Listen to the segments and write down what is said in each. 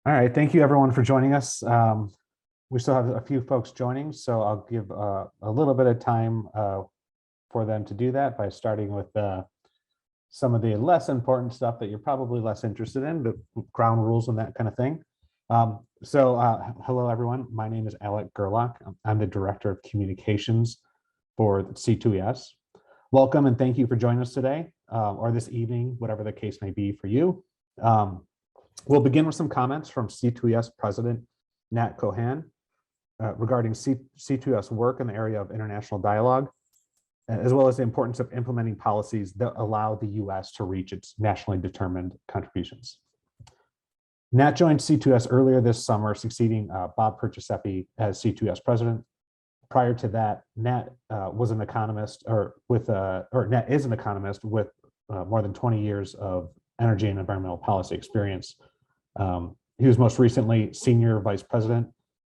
All right, thank you everyone for joining us. We still have a few folks joining, so I'll give a little bit of time for them to do that by starting with some of the less important stuff that you're probably less interested in, the ground rules and that kind of thing. Hello everyone, my name is Alec Gurlock. I'm the Director of Communications for C2ES. Welcome and thank you for joining us today or this evening, whatever the case may be for you. We'll begin with some comments from C2ES President Nat Keohane regarding C2ES work in the area of international dialogue, as well as the importance of implementing policies that allow the US to reach its nationally determined contributions. Nat joined C2ES earlier this summer, succeeding Bob Perciasepe as C2ES President. Prior to that, Nat was an economist, Nat is an economist with more than 20 years of energy and environmental policy experience. He was most recently Senior Vice President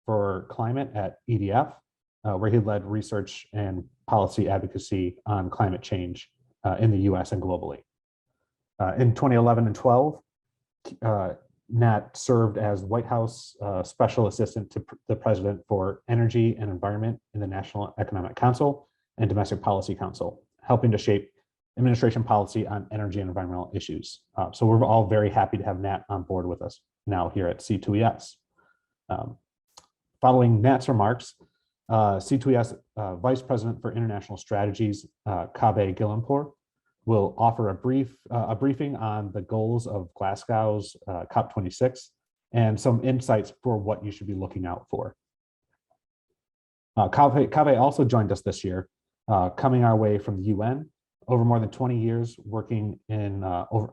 for Climate at EDF, where he led research and policy advocacy on climate change in the US and globally. In 2011 and 12, Nat served as White House Special Assistant to the President for Energy and Environment in the National Economic Council and Domestic Policy Council, helping to shape administration policy on energy and environmental issues. So we're all very happy to have Nat on board with us now here at C2ES. Following Nat's remarks, C2ES Vice President for International Strategies, Kaveh Guilanpour, will offer a briefing on the goals of Glasgow's COP26 and some insights for what you should be looking out for. Kaveh also joined us this year, coming our way from the UN. Over more than 20 years working in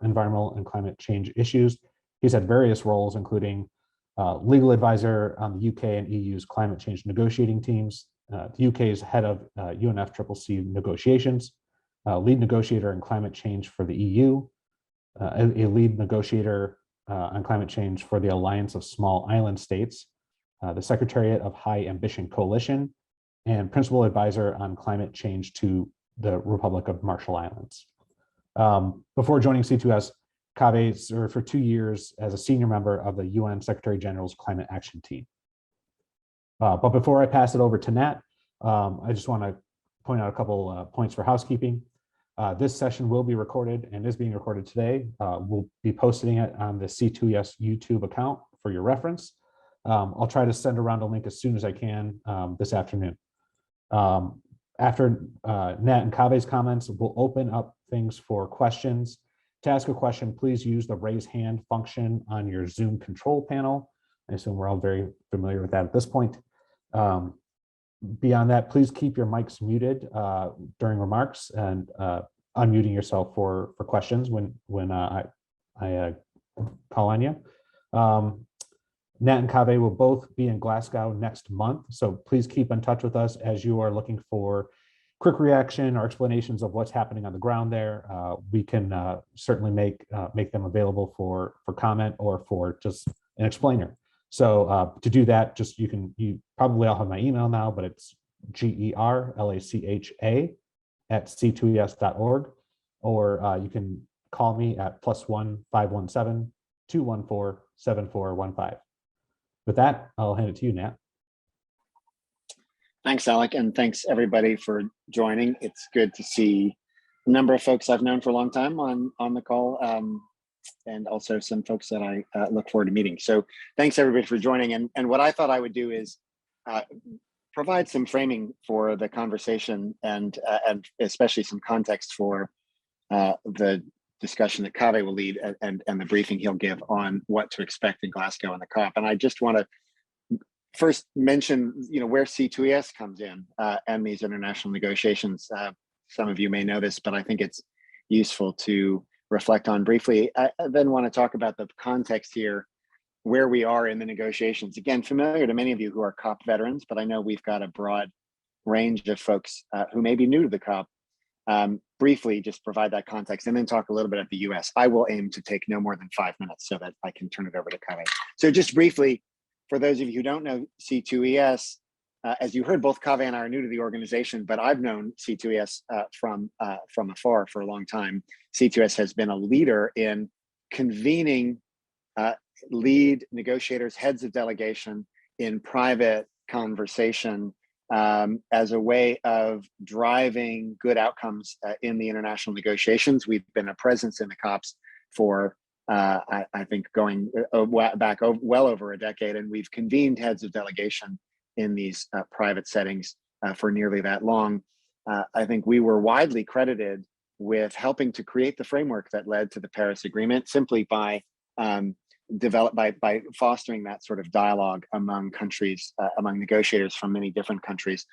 environmental and climate change issues. He's had various roles, including legal advisor on the UK and EU's climate change negotiating teams, the UK's head of UNFCCC negotiations, lead negotiator in climate change for the EU, a lead negotiator on climate change for the Alliance of Small Island States, the Secretariat of High Ambition Coalition, and principal advisor on climate change to the Republic of Marshall Islands. Before joining C2ES, Kaveh served for 2 years as a senior member of the UN Secretary General's Climate Action Team. But before I pass it over to Nat, I just want to point out a couple points for housekeeping. This session will be recorded and is being recorded today. We'll be posting it on the C2ES YouTube account for your reference. I'll try to send around a link as soon as I can this afternoon. After Nat and Kaveh's comments, we'll open up things for questions. To ask a question, please use the raise hand function on your Zoom control panel. I assume we're all very familiar with that at this point. Beyond that, please keep your mics muted during remarks and unmuting yourself for questions when I call on you. Nat and Kaveh will both be in Glasgow next month, so please keep in touch with us as you are looking for quick reaction or explanations of what's happening on the ground there. We can certainly make them available for comment or for just an explainer. So to do that, you probably all have my email now, but it's gerlacha@c2es.org, or you can call me at +1 517 214 7415. With that, I'll hand it to you, Nat. Thanks, Alec, and thanks everybody for joining. It's good to see a number of folks I've known for a long time on the call, and also some folks that I look forward to meeting. So thanks everybody for joining. And what I thought I would do is provide some framing for the conversation and especially some context for the discussion that Kaveh will lead and the briefing he'll give on what to expect in Glasgow and the COP. And I just want to first mention, where C2ES comes in and these international negotiations. Some of you may know this, but I think it's useful to reflect on briefly. I then want to talk about the context here, where we are in the negotiations. Again, familiar to many of you who are COP veterans, but I know we've got a broad range of folks who may be new to the COP. Briefly, just provide that context and then talk a little bit at the US. I will aim to take no more than 5 minutes so that I can turn it over to Kaveh. So just briefly, for those of you who don't know C2ES, as you heard, both Kaveh and I are new to the organization, but I've known C2ES from afar for a long time. C2ES has been a leader in convening lead negotiators, heads of delegation in private conversation as a way of driving good outcomes in the international negotiations. We've been a presence in the COPs for, I think, going back well over a decade, and we've convened heads of delegation in these private settings for nearly that long. I think we were widely credited with helping to create the framework that led to the Paris Agreement, simply by by fostering that sort of dialogue among countries, among negotiators from many different countries.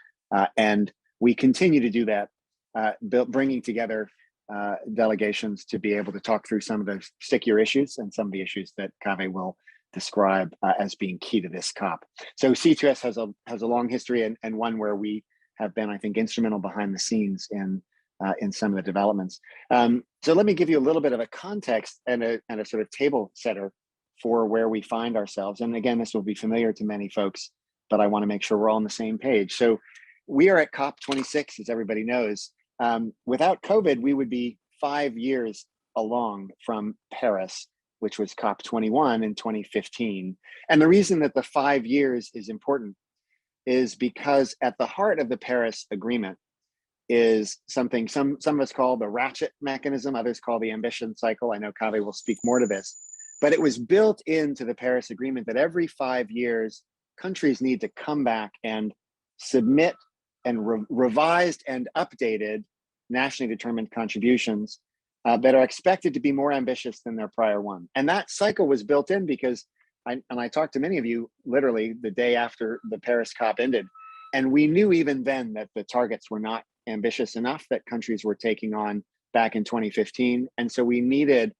And we continue to do that, bringing together delegations to be able to talk through some of the stickier issues and some of the issues that Kaveh will describe as being key to this COP. So C2ES has a long history, and one where we have been, I think, instrumental behind the scenes in some of the developments. So let me give you a little bit of a context and a sort of table setter for where we find ourselves. And again, this will be familiar to many folks, but I want to make sure we're all on the same page. So we are at COP26, as everybody knows. Without COVID, we would be 5 years along from Paris, which was COP21 in 2015. And the reason that the 5 years is important is because at the heart of the Paris Agreement is something some of us call the ratchet mechanism, others call the ambition cycle. I know Kaveh will speak more to this, but it was built into the Paris Agreement that every 5 years, countries need to come back and submit and revised and updated nationally determined contributions that are expected to be more ambitious than their prior one. And that cycle was built in because I talked to many of you literally the day after the Paris COP ended, and we knew even then that the targets were not ambitious enough that countries were taking on back in 2015. And so we needed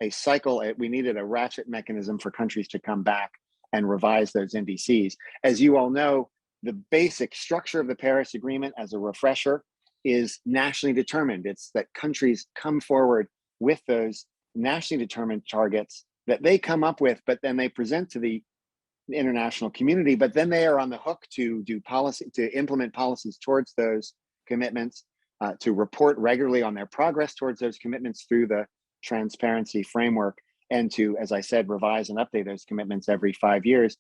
a cycle, we needed a ratchet mechanism for countries to come back and revise those NDCs. As you all know, the basic structure of the Paris Agreement, as a refresher, is nationally determined. It's that countries come forward with those nationally determined targets that they come up with, but then they present to the international community, but then they are on the hook to do policy, to implement policies towards those commitments, to report regularly on their progress towards those commitments through the transparency framework, and to, as I said, revise and update those commitments every 5 years.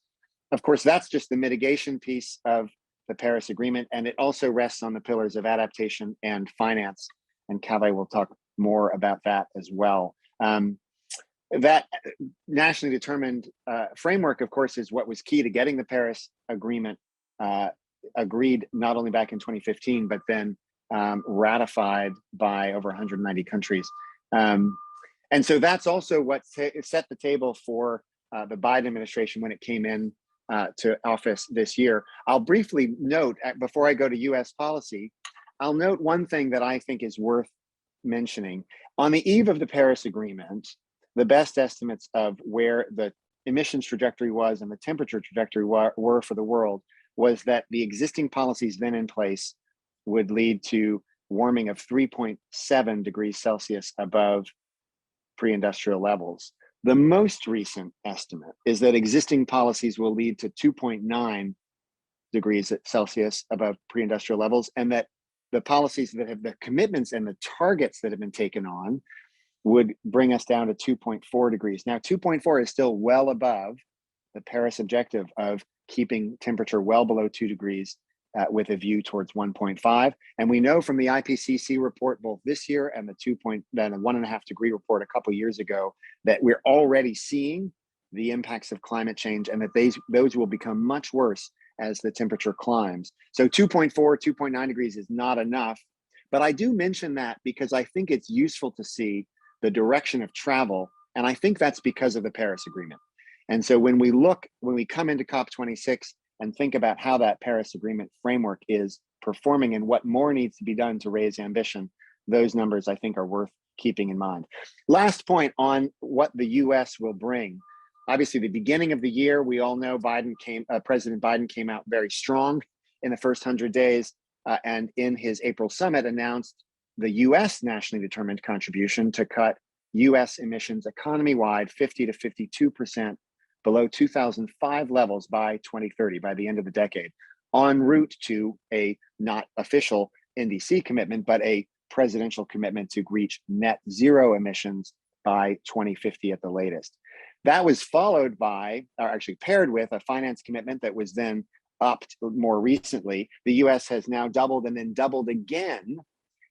Of course, that's just the mitigation piece of the Paris Agreement, and it also rests on the pillars of adaptation and finance, and Kaveh will talk more about that as well. That nationally determined framework, of course, is what was key to getting the Paris Agreement agreed not only back in 2015, but then ratified by over 190 countries. And so that's also what set the table for the Biden administration when it came in to office this year. I'll briefly note, before I go to US policy, I'll note one thing that I think is worth mentioning. On the eve of the Paris Agreement, the best estimates of where the emissions trajectory was and the temperature trajectory were for the world was that the existing policies then in place would lead to warming of 3.7 degrees Celsius above pre-industrial levels. The most recent estimate is that existing policies will lead to 2.9 degrees Celsius above pre-industrial levels, and that the policies that have the commitments and the targets that have been taken on would bring us down to 2.4 degrees. Now, 2.4 is still well above the Paris objective of keeping temperature well below 2 degrees with a view towards 1.5. And we know from the IPCC report, both this year and the 1.5 degree report a couple of years ago, that we're already seeing the impacts of climate change, and that those will become much worse as the temperature climbs. So 2.4, 2.9 degrees is not enough. But I do mention that because I think it's useful to see the direction of travel. And I think that's because of the Paris Agreement. And so when we come into COP26 and think about how that Paris Agreement framework is performing and what more needs to be done to raise ambition, those numbers I think are worth keeping in mind. Last point on what the US will bring. Obviously, the beginning of the year, we all know President Biden came out very strong in the first 100 days, and in his April summit announced the US nationally determined contribution to cut US emissions economy-wide 50 to 52% below 2005 levels by 2030, by the end of the decade, en route to a not official NDC commitment, but a presidential commitment to reach net zero emissions by 2050 at the latest. That was followed by, or actually paired with, a finance commitment that was then upped more recently. The US has now doubled and then doubled again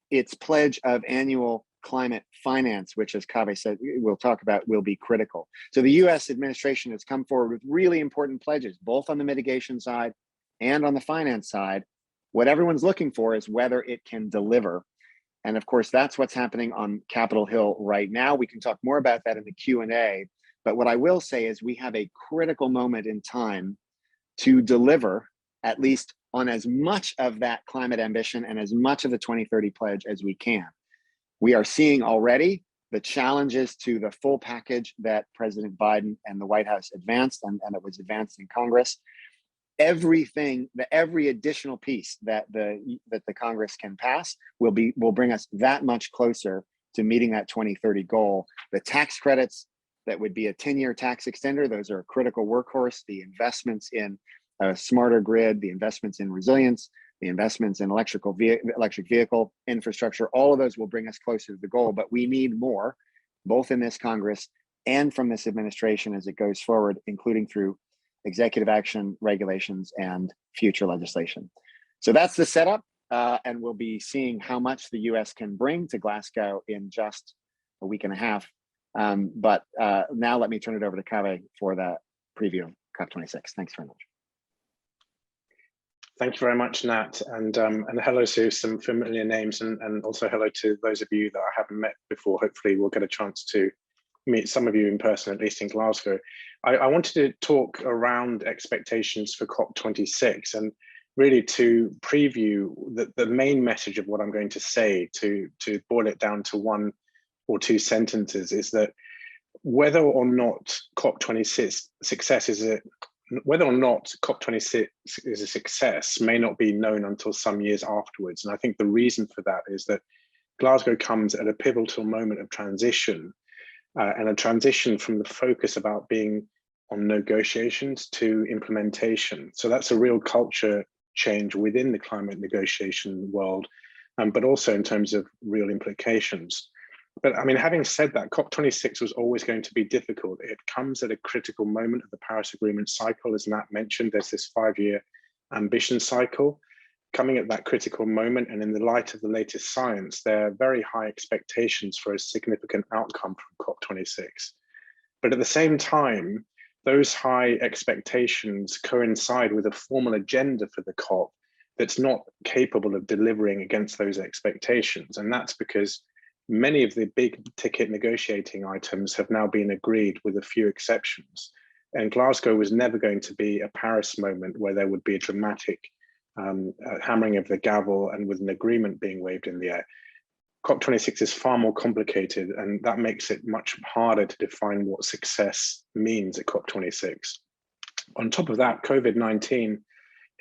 its pledge of annual climate finance, which, as Kaveh said, we'll talk about, will be critical. So the US administration has come forward with really important pledges, both on the mitigation side and on the finance side. What everyone's looking for is whether it can deliver. And of course, that's what's happening on Capitol Hill right now. We can talk more about that in the Q&A. But what I will say is we have a critical moment in time to deliver at least on as much of that climate ambition and as much of the 2030 pledge as we can. We are seeing already the challenges to the full package that President Biden and the White House advanced, and it was advanced in Congress. Every additional piece that the Congress can pass will bring us that much closer to meeting that 2030 goal. The tax credits that would be a 10-year tax extender, those are a critical workhorse. The investments in a smarter grid, the investments in resilience, the investments in electric vehicle infrastructure, all of those will bring us closer to the goal. But we need more, both in this Congress and from this administration as it goes forward, including through executive action, regulations, and future legislation. So that's the setup, and we'll be seeing how much the US can bring to Glasgow in just a week and a half. But now let me turn it over to Kaveh for the preview of COP26. Thanks very much. Thank you very much, Nat, and hello to some familiar names, and also hello to those of you that I haven't met before. Hopefully we'll get a chance to meet some of you in person, at least in Glasgow. I wanted to talk around expectations for COP26 and really to preview the main message of what I'm going to say, to boil it down to one or two sentences, is that whether or not COP26 is a success may not be known until some years afterwards. And I think the reason for that is that Glasgow comes at a pivotal moment of transition, and a transition from the focus about being on negotiations to implementation. So that's a real culture change within the climate negotiation world, but also in terms of real implications. But I mean, having said that, COP26 was always going to be difficult. It comes at a critical moment of the Paris Agreement cycle. As Nat mentioned, there's this 5-year ambition cycle coming at that critical moment. And in the light of the latest science, there are very high expectations for a significant outcome from COP26. But at the same time, those high expectations coincide with a formal agenda for the COP that's not capable of delivering against those expectations. And that's because many of the big ticket negotiating items have now been agreed, with a few exceptions. And Glasgow was never going to be a Paris moment where there would be a dramatic hammering of the gavel and with an agreement being waved in the air. COP26 is far more complicated, and that makes it much harder to define what success means at COP26. On top of that, COVID-19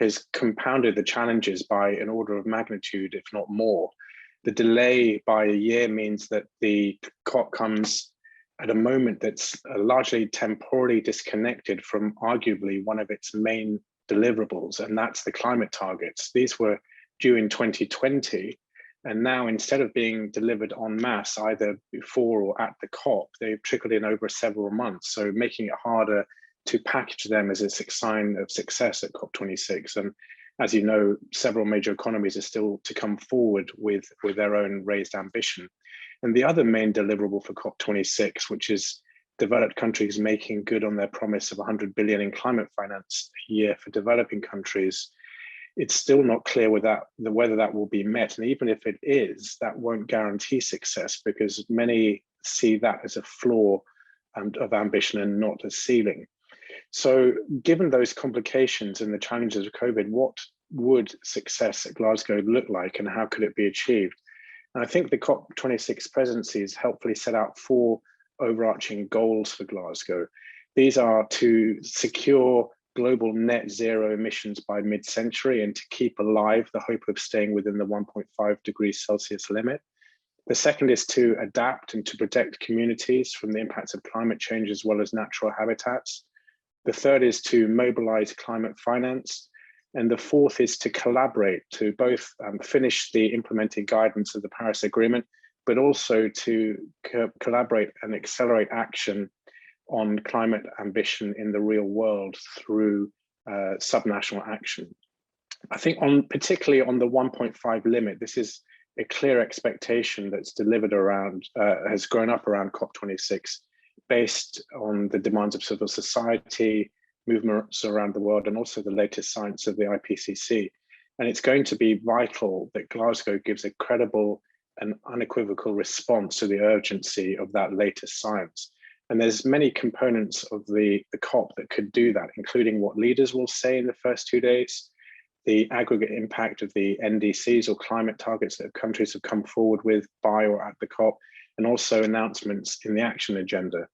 has compounded the challenges by an order of magnitude, if not more. The delay by a year means that the COP comes at a moment that's largely temporally disconnected from arguably one of its main deliverables, and that's the climate targets. These were due in 2020, and now instead of being delivered en masse either before or at the COP, they've trickled in over several months, so making it harder to package them as a sign of success at COP26. And as you know, several major economies are still to come forward with their own raised ambition. And the other main deliverable for COP26, which is developed countries making good on their promise of 100 billion in climate finance a year for developing countries, it's still not clear whether that will be met. And even if it is, that won't guarantee success, because many see that as a floor of ambition and not a ceiling. So given those complications and the challenges of COVID, what would success at Glasgow look like, and how could it be achieved? And I think the COP26 presidencies helpfully set out 4 overarching goals for Glasgow. These are to secure global net zero emissions by mid-century and to keep alive the hope of staying within the 1.5 degrees Celsius limit. The second is to adapt and to protect communities from the impacts of climate change as well as natural habitats. The third is to mobilize climate finance. And the fourth is to collaborate to both finish the implementing guidance of the Paris Agreement, but also to collaborate and accelerate action on climate ambition in the real world through subnational action. I think particularly on the 1.5 limit, this is a clear expectation that's delivered around, has grown up around COP26, based on the demands of civil society, movements around the world, and also the latest science of the IPCC. And it's going to be vital that Glasgow gives a credible and unequivocal response to the urgency of that latest science. And there's many components of the COP that could do that, including what leaders will say in the first 2 days, the aggregate impact of the NDCs or climate targets that countries have come forward with by or at the COP, and also announcements in the action agenda.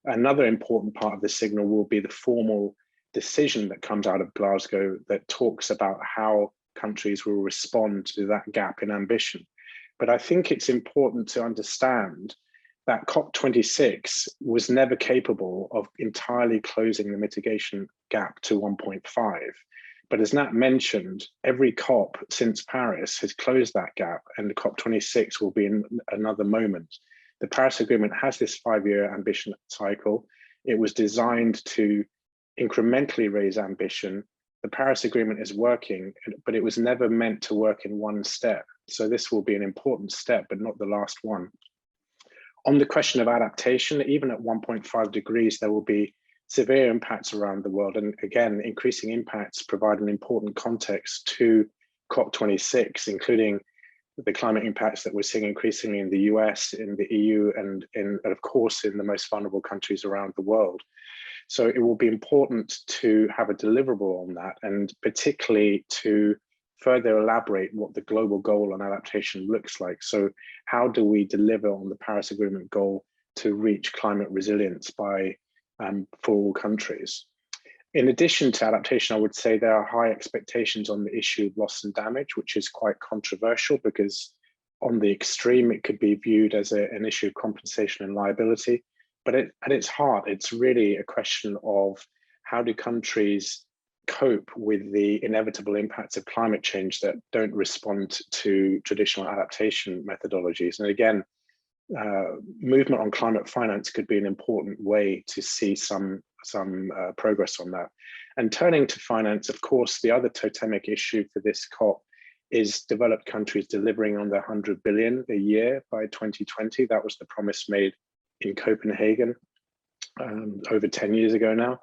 Another important part of the signal will be the formal decision that comes out of Glasgow that talks about how countries will respond to that gap in ambition. But I think it's important to understand that COP26 was never capable of entirely closing the mitigation gap to 1.5. But as Nat mentioned, every COP since Paris has closed that gap, and COP26 will be in another moment. The Paris Agreement has this 5-year ambition cycle. It was designed to incrementally raise ambition. The Paris Agreement is working, but it was never meant to work in one step. So this will be an important step, but not the last one. On the question of adaptation, even at 1.5 degrees, there will be severe impacts around the world. And again, increasing impacts provide an important context to COP26, including the climate impacts that we're seeing increasingly in the US, in the EU, and of course, in the most vulnerable countries around the world. So it will be important to have a deliverable on that, and particularly to further elaborate what the global goal on adaptation looks like. So how do we deliver on the Paris Agreement goal to reach climate resilience by for all countries? In addition to adaptation, I would say there are high expectations on the issue of loss and damage, which is quite controversial because on the extreme, it could be viewed as an issue of compensation and liability. But at its heart, it's really a question of how do countries cope with the inevitable impacts of climate change that don't respond to traditional adaptation methodologies. And again, movement on climate finance could be an important way to see some progress on that. And turning to finance, of course, the other totemic issue for this COP is developed countries delivering on their 100 billion a year by 2020. That was the promise made in Copenhagen over 10 years ago now.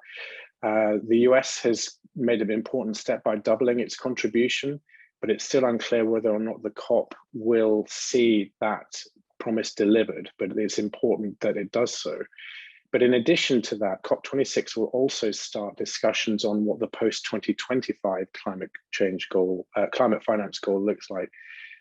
The US has made an important step by doubling its contribution, but it's still unclear whether or not the COP will see that promise delivered, but it's important that it does so. But in addition to that, COP26 will also start discussions on what the post-2025 climate change goal, climate finance goal looks like.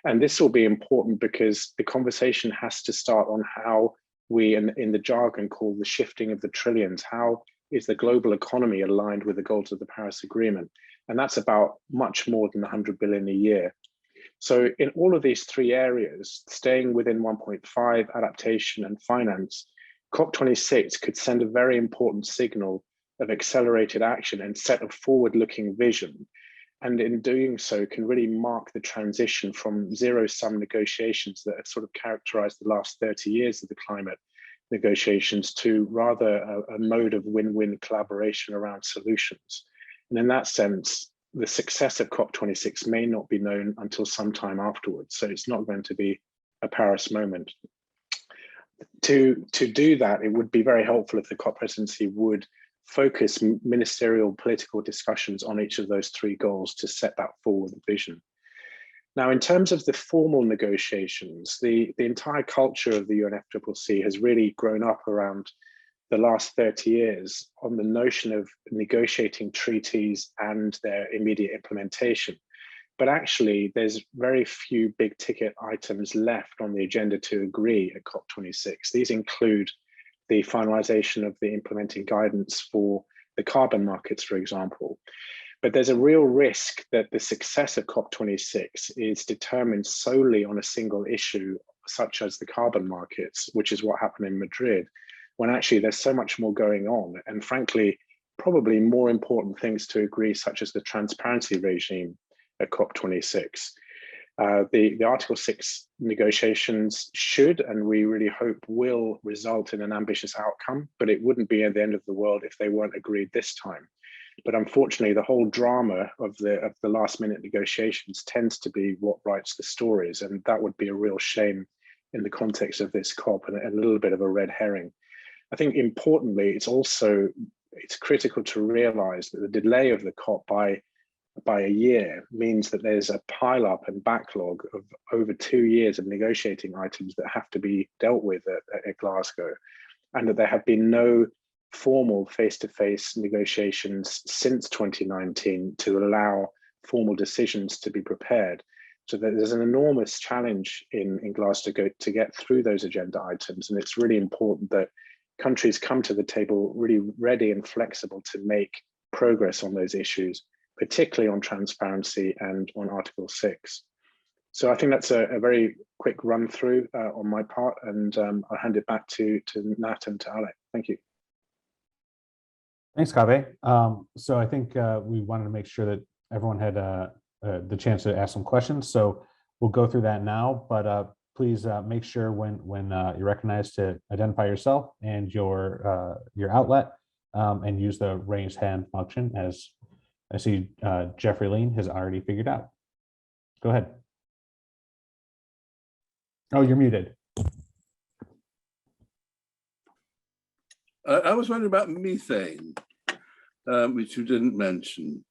And this will be important because the conversation has to start on how we, in the jargon, call the shifting of the trillions. How is the global economy aligned with the goals of the Paris Agreement? And that's about much more than 100 billion a year. So in all of these three areas, staying within 1.5, adaptation and finance, COP26 could send a very important signal of accelerated action and set a forward-looking vision. And in doing so, can really mark the transition from zero-sum negotiations that have sort of characterized the last 30 years of the climate negotiations to rather a mode of win-win collaboration around solutions. And in that sense, the success of COP26 may not be known until some time afterwards. So it's not going to be a Paris moment. To do that, it would be very helpful if the COP presidency would focus ministerial political discussions on each of those three goals to set that forward vision. Now, in terms of the formal negotiations, the entire culture of the UNFCCC has really grown up around the last 30 years on the notion of negotiating treaties and their immediate implementation. But actually, there's very few big ticket items left on the agenda to agree at COP26. These include the finalization of the implementing guidance for the carbon markets, for example. But there's a real risk that the success of COP26 is determined solely on a single issue, such as the carbon markets, which is what happened in Madrid, when actually there's so much more going on. And frankly, probably more important things to agree, such as the transparency regime at COP26. The Article 6 negotiations should, and we really hope will, result in an ambitious outcome, but it wouldn't be at the end of the world if they weren't agreed this time. But unfortunately, the whole drama of the last minute negotiations tends to be what writes the stories, and that would be a real shame in the context of this COP, and a little bit of a red herring. I think importantly, it's critical to realize that the delay of the COP by a year means that there's a pile up and backlog of over 2 years of negotiating items that have to be dealt with at Glasgow, and that there have been no formal face-to-face negotiations since 2019 to allow formal decisions to be prepared. So there's an enormous challenge in Glasgow to get through those agenda items, and it's really important that countries come to the table really ready and flexible to make progress on those issues, particularly on transparency and on Article 6. So I think that's a very quick run through on my part, and I'll hand it back to Nat and to Alec. Thank you. Thanks, Kaveh. So I think we wanted to make sure that everyone had the chance to ask some questions. So we'll go through that now, but please make sure when you're recognized to identify yourself and your outlet, and use the raise hand function, as I see Jeffrey Lean has already figured out. Go ahead. Oh, you're muted. I was wondering about methane, which you didn't mention.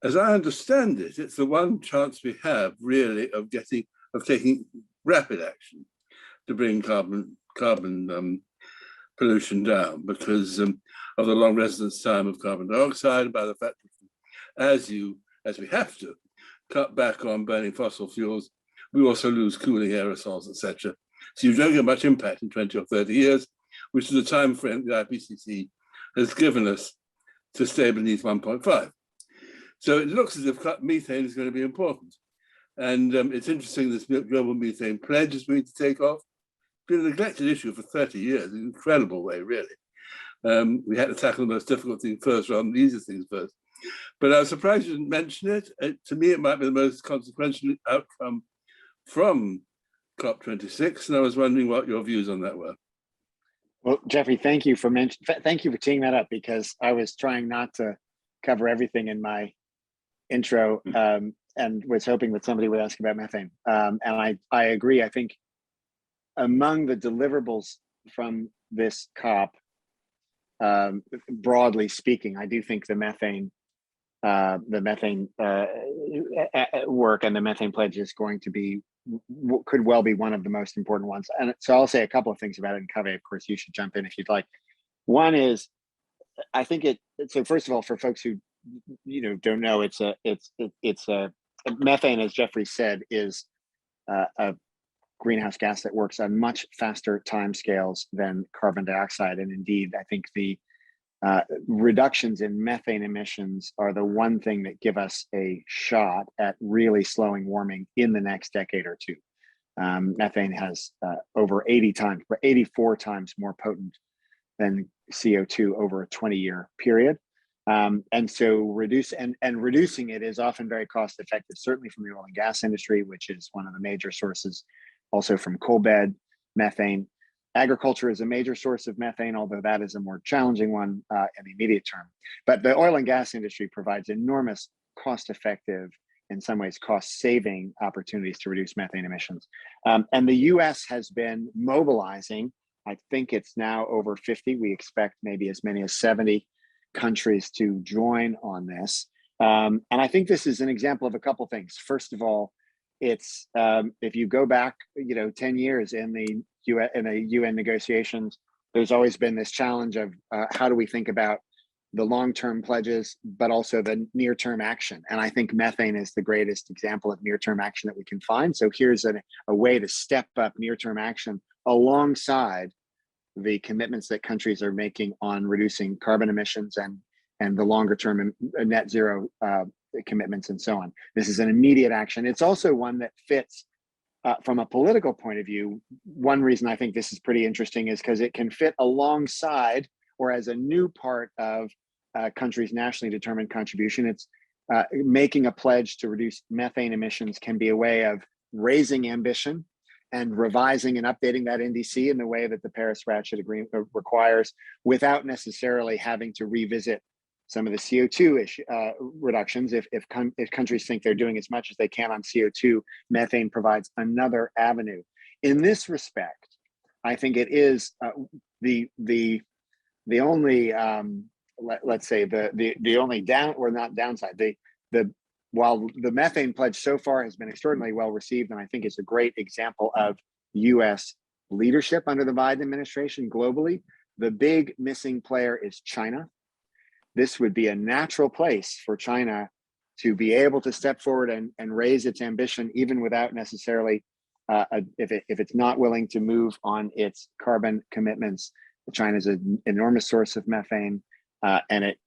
As I understand it, it's the one chance we have really of taking rapid action to bring carbon pollution down, because of the long residence time of carbon dioxide, and by the fact that as we have to cut back on burning fossil fuels, we also lose cooling aerosols, etc. So you don't get much impact in 20 or 30 years, which is the time frame the IPCC has given us to stay beneath 1.5. So it looks as if methane is going to be important. And it's interesting this global methane pledge is going to take off. It's been a neglected issue for 30 years, in an incredible way, really. We had to tackle the most difficult thing first rather than the easiest things first. But I was surprised you didn't mention it. To me, it might be the most consequential outcome from COP26, and I was wondering what your views on that were. Well, Jeffrey, thank you for teeing that up, because I was trying not to cover everything in my intro, and was hoping that somebody would ask about methane. And I agree. I think among the deliverables from this COP, broadly speaking, I do think the methane work and the methane pledge is going to be, could well be one of the most important ones. And so I'll say a couple of things about it, and Kaveh, of course, you should jump in if you'd like. One is, I think so first of all, for folks who don't know, it's a methane, as Jeffrey said, is a greenhouse gas that works on much faster timescales than carbon dioxide. And indeed, I think the reductions in methane emissions are the one thing that give us a shot at really slowing warming in the next decade or two. Methane has over 84 times more potent than CO2 over a 20-year period. And so reducing it is often very cost effective, certainly from the oil and gas industry, which is one of the major sources, also from coal bed methane. Agriculture is a major source of methane, although that is a more challenging one in the immediate term. But the oil and gas industry provides enormous cost-effective, in some ways cost-saving opportunities to reduce methane emissions. And the US has been mobilizing. I think it's now over 50. We expect maybe as many as 70 countries to join on this. And I think this is an example of a couple things. First of all, it's if you go back, 10 years in the UN negotiations, there's always been this challenge of how do we think about the long-term pledges, but also the near-term action. And I think methane is the greatest example of near-term action that we can find. So here's a way to step up near-term action alongside the commitments that countries are making on reducing carbon emissions and the longer-term net zero commitments and so on. This is an immediate action. It's also one that fits from a political point of view. One reason I think this is pretty interesting is because it can fit alongside or as a new part of countries' nationally determined contribution. It's making a pledge to reduce methane emissions can be a way of raising ambition and revising and updating that NDC in the way that the Paris Ratchet Agreement requires, without necessarily having to revisit some of the CO2 reductions. If countries think they're doing as much as they can on CO2, methane provides another avenue. In this respect, I think it is the only let's say the only downside. While the Methane Pledge so far has been extraordinarily well received, and I think it's a great example of U.S. leadership under the Biden administration globally, the big missing player is China. This would be a natural place for China to be able to step forward and raise its ambition, even without necessarily, if it's not willing to move on its carbon commitments. China is an enormous source of methane, and it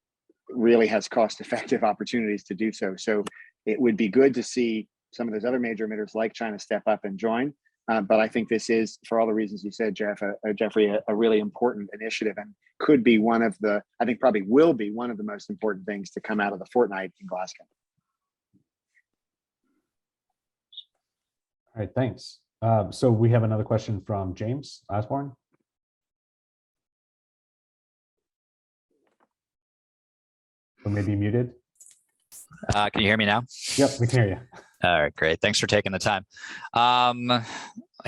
really has cost-effective opportunities to do so. So it would be good to see some of those other major emitters like China step up and join. But I think this is, for all the reasons you said, Jeffrey, a really important initiative, and could be one of the, I think probably will be one of the most important things to come out of the fortnight in Glasgow. All right, thanks. So we have another question from James Osborne. Or maybe muted. Can you hear me now? Yep, we can hear you. All right, great. Thanks for taking the time. I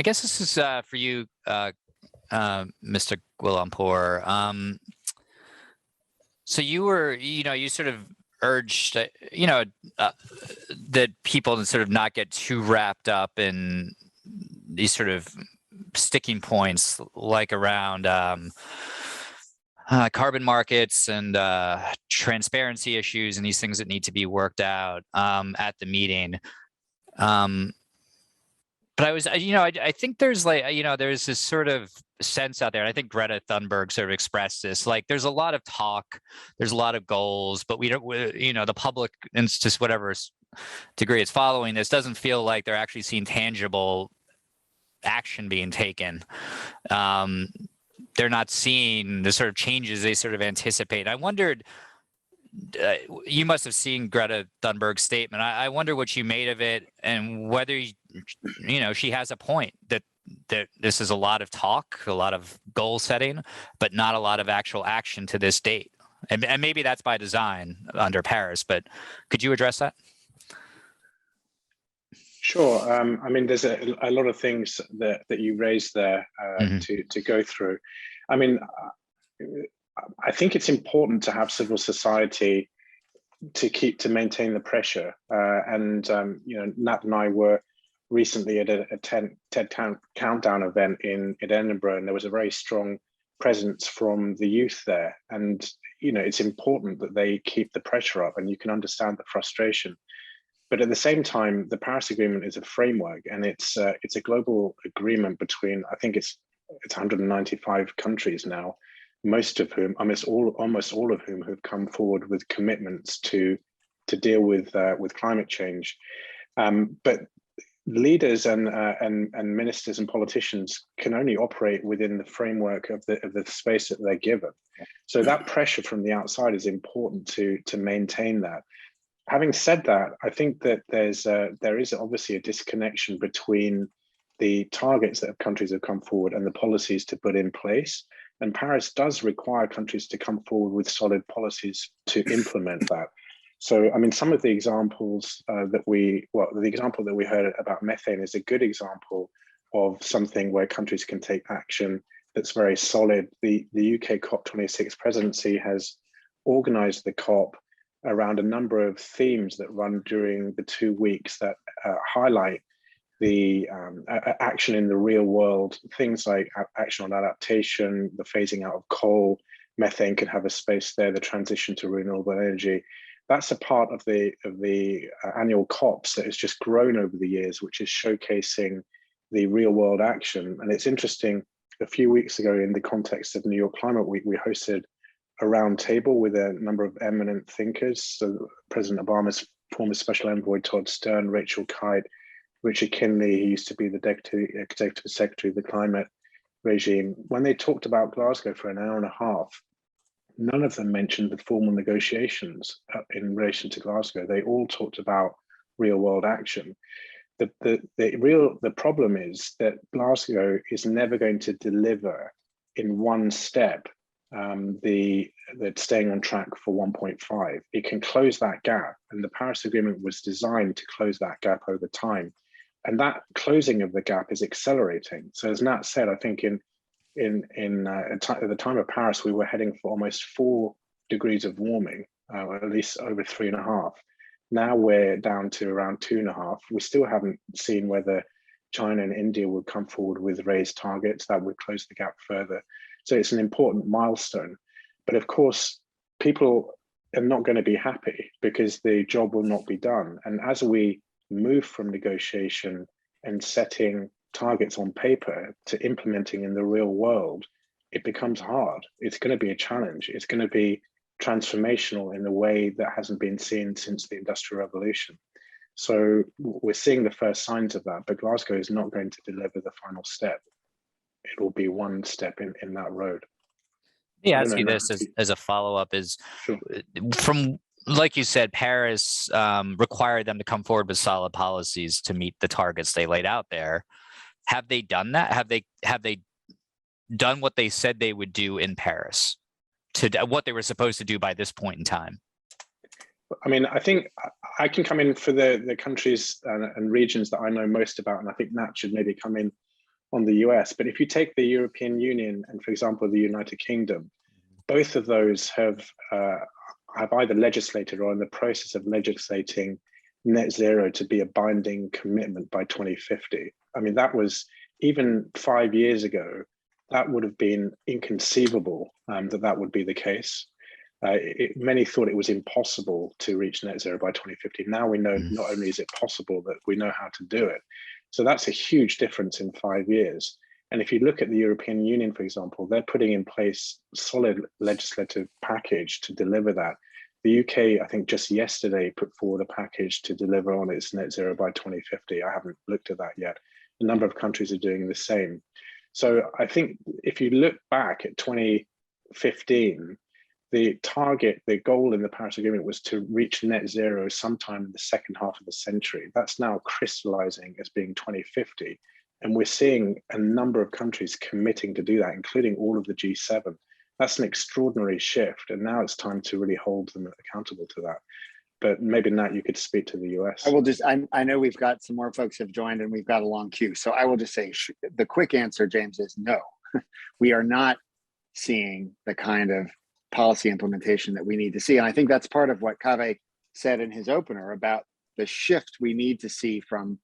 guess this is for you, Mr. Guilanpour. So you sort of urged, that people to sort of not get too wrapped up in these sort of sticking points, like around carbon markets and transparency issues and these things that need to be worked out at the meeting. But I was, I think there's there's this sort of sense out there, and I think Greta Thunberg sort of expressed this, like there's a lot of talk, there's a lot of goals, but the public, and to whatever degree it's following this, doesn't feel like they're actually seeing tangible action being taken. They're not seeing the sort of changes they sort of anticipate. I wondered, you must have seen Greta Thunberg's statement. I wonder what you made of it, and whether, she has a point that this is a lot of talk, a lot of goal setting, but not a lot of actual action to this date. And maybe that's by design under Paris, but could you address that? Sure. I mean, there's a lot of things that you raised there to go through. I mean, I think it's important to have civil society to maintain the pressure. Nat and I were recently at a TED Countdown event in Edinburgh, and there was a very strong presence from the youth there. And it's important that they keep the pressure up, and you can understand the frustration. But at the same time, the Paris Agreement is a framework, and it's a global agreement between, I think it's 195 countries now, most of whom, almost all of whom, have come forward with commitments to deal with climate change. But leaders and ministers and politicians can only operate within the framework of the space that they're given. So that pressure from the outside is important to maintain that. Having said that, I think that there is obviously a disconnection between the targets that countries have come forward and the policies to put in place. And Paris does require countries to come forward with solid policies to implement that. So, I mean, some of the examples the example that we heard about methane is a good example of something where countries can take action that's very solid. The UK COP26 presidency has organized the COP around a number of themes that run during the 2 weeks that highlight the action in the real world, things like action on adaptation, the phasing out of coal, methane can have a space there, the transition to renewable energy. That's a part of the annual COPs that has just grown over the years, which is showcasing the real world action. And it's interesting, a few weeks ago in the context of New York Climate Week, we hosted a round table with a number of eminent thinkers. So President Obama's former special envoy, Todd Stern, Rachel Kite, Richard Kinley, who used to be the executive secretary of the climate regime. When they talked about Glasgow for an hour and a half, none of them mentioned the formal negotiations in relation to Glasgow. They all talked about real world action. The problem is that Glasgow is never going to deliver in one step the staying on track for 1.5. It can close that gap, and the Paris Agreement was designed to close that gap over time. And that closing of the gap is accelerating. So as Nat said, I think at the time of Paris, we were heading for almost 4 degrees of warming, at least over 3.5. Now we're down to around 2.5. We still haven't seen whether China and India would come forward with raised targets that would close the gap further. So it's an important milestone. But of course, people are not going to be happy because the job will not be done. And as we move from negotiation and setting targets on paper to implementing in the real world, it becomes hard. It's going to be a challenge. It's going to be transformational in a way that hasn't been seen since the Industrial Revolution. So we're seeing the first signs of that, but Glasgow is not going to deliver the final step. It will be one step in that road. Let me ask you this as a follow-up is, Sure. From, like you said, Paris required them to come forward with solid policies to meet the targets they laid out there. Have they done that? Have they done what they said they would do in Paris, to what they were supposed to do by this point in time? I mean, I think I can come in for the countries and regions that I know most about, and I think Nat should maybe come in on the US. But if you take the European Union and, for example, the United Kingdom, both of those have either legislated or in the process of legislating net zero to be a binding commitment by 2050. I mean, that was, even 5 years ago, that would have been inconceivable that would be the case. Many thought it was impossible to reach net zero by 2050. Now we know not only is it possible, that we know how to do it. So that's a huge difference in 5 years. And if you look at the European Union, for example, they're putting in place a solid legislative package to deliver that. The UK, I think just yesterday, put forward a package to deliver on its net zero by 2050. I haven't looked at that yet. A number of countries are doing the same. So I think if you look back at 2015, the target, the goal in the Paris Agreement was to reach net zero sometime in the second half of the century. That's now crystallizing as being 2050. And we're seeing a number of countries committing to do that, including all of the G7. That's an extraordinary shift. And now it's time to really hold them accountable to that. But maybe, Nat, you could speak to the US. I will just, I know we've got some more folks have joined and we've got a long queue. So I will just say the quick answer, James, is no. We are not seeing the kind of policy implementation that we need to see. And I think that's part of what Kaveh said in his opener about the shift we need to see from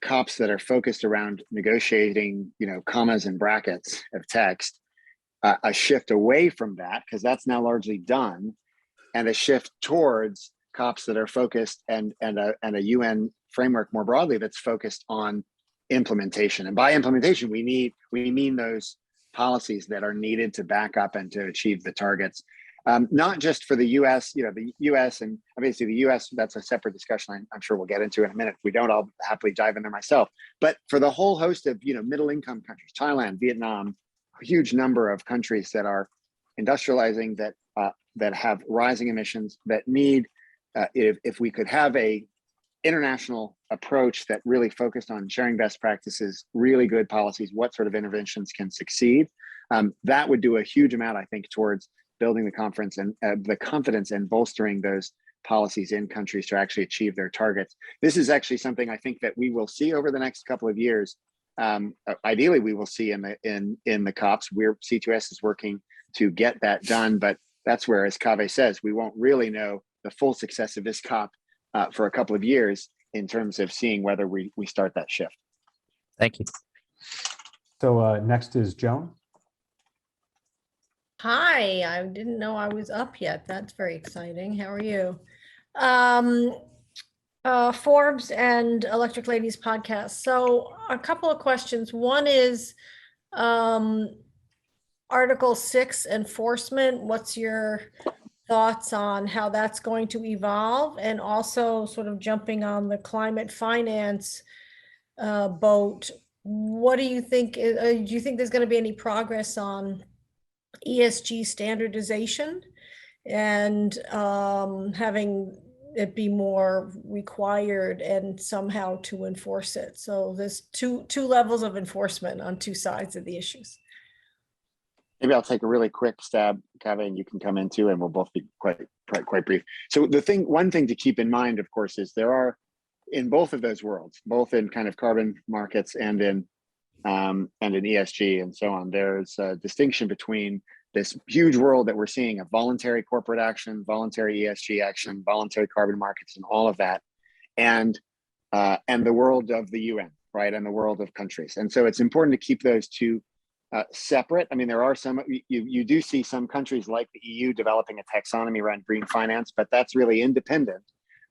COPs that are focused around negotiating, commas and brackets of text, a shift away from that, because that's now largely done, and a shift towards COPs that are focused and a UN framework more broadly that's focused on implementation. And by implementation, we mean those policies that are needed to back up and to achieve the targets. Not just for the US, the US, and obviously the US, that's a separate discussion I'm sure we'll get into in a minute. If we don't, I'll happily dive in there myself. But for the whole host of, middle income countries, Thailand, Vietnam, a huge number of countries that are industrializing, that have rising emissions, that need, if we could have a international approach that really focused on sharing best practices, really good policies, what sort of interventions can succeed, that would do a huge amount, I think, towards building the conference and the confidence and bolstering those policies in countries to actually achieve their targets. This is actually something I think that we will see over the next couple of years. Ideally, we will see in the COPs, where C2ES is working to get that done. But that's where, as Kaveh says, we won't really know the full success of this COP for a couple of years in terms of seeing whether we start that shift. Thank you. So next is Joan. Hi, I didn't know I was up yet. That's very exciting. How are you? Forbes and Electric Ladies podcast. So a couple of questions. One is Article 6 enforcement. What's your thoughts on how that's going to evolve? And also sort of jumping on the climate finance boat. What do you think? Do you think there's going to be any progress on ESG standardization and having it be more required and somehow to enforce it. So there's two levels of enforcement on two sides of the issues. Maybe I'll take a really quick stab, Kaveh, and you can come in too, and we'll both be quite brief. So one thing to keep in mind, of course, is there are in both of those worlds, both in kind of carbon markets and in ESG and so on, there's a distinction between this huge world that we're seeing of voluntary corporate action, voluntary ESG action, voluntary carbon markets, and all of that, and the world of the UN, right, and the world of countries. And so it's important to keep those two separate. I mean, there are some, you do see some countries like the EU developing a taxonomy around green finance, but that's really independent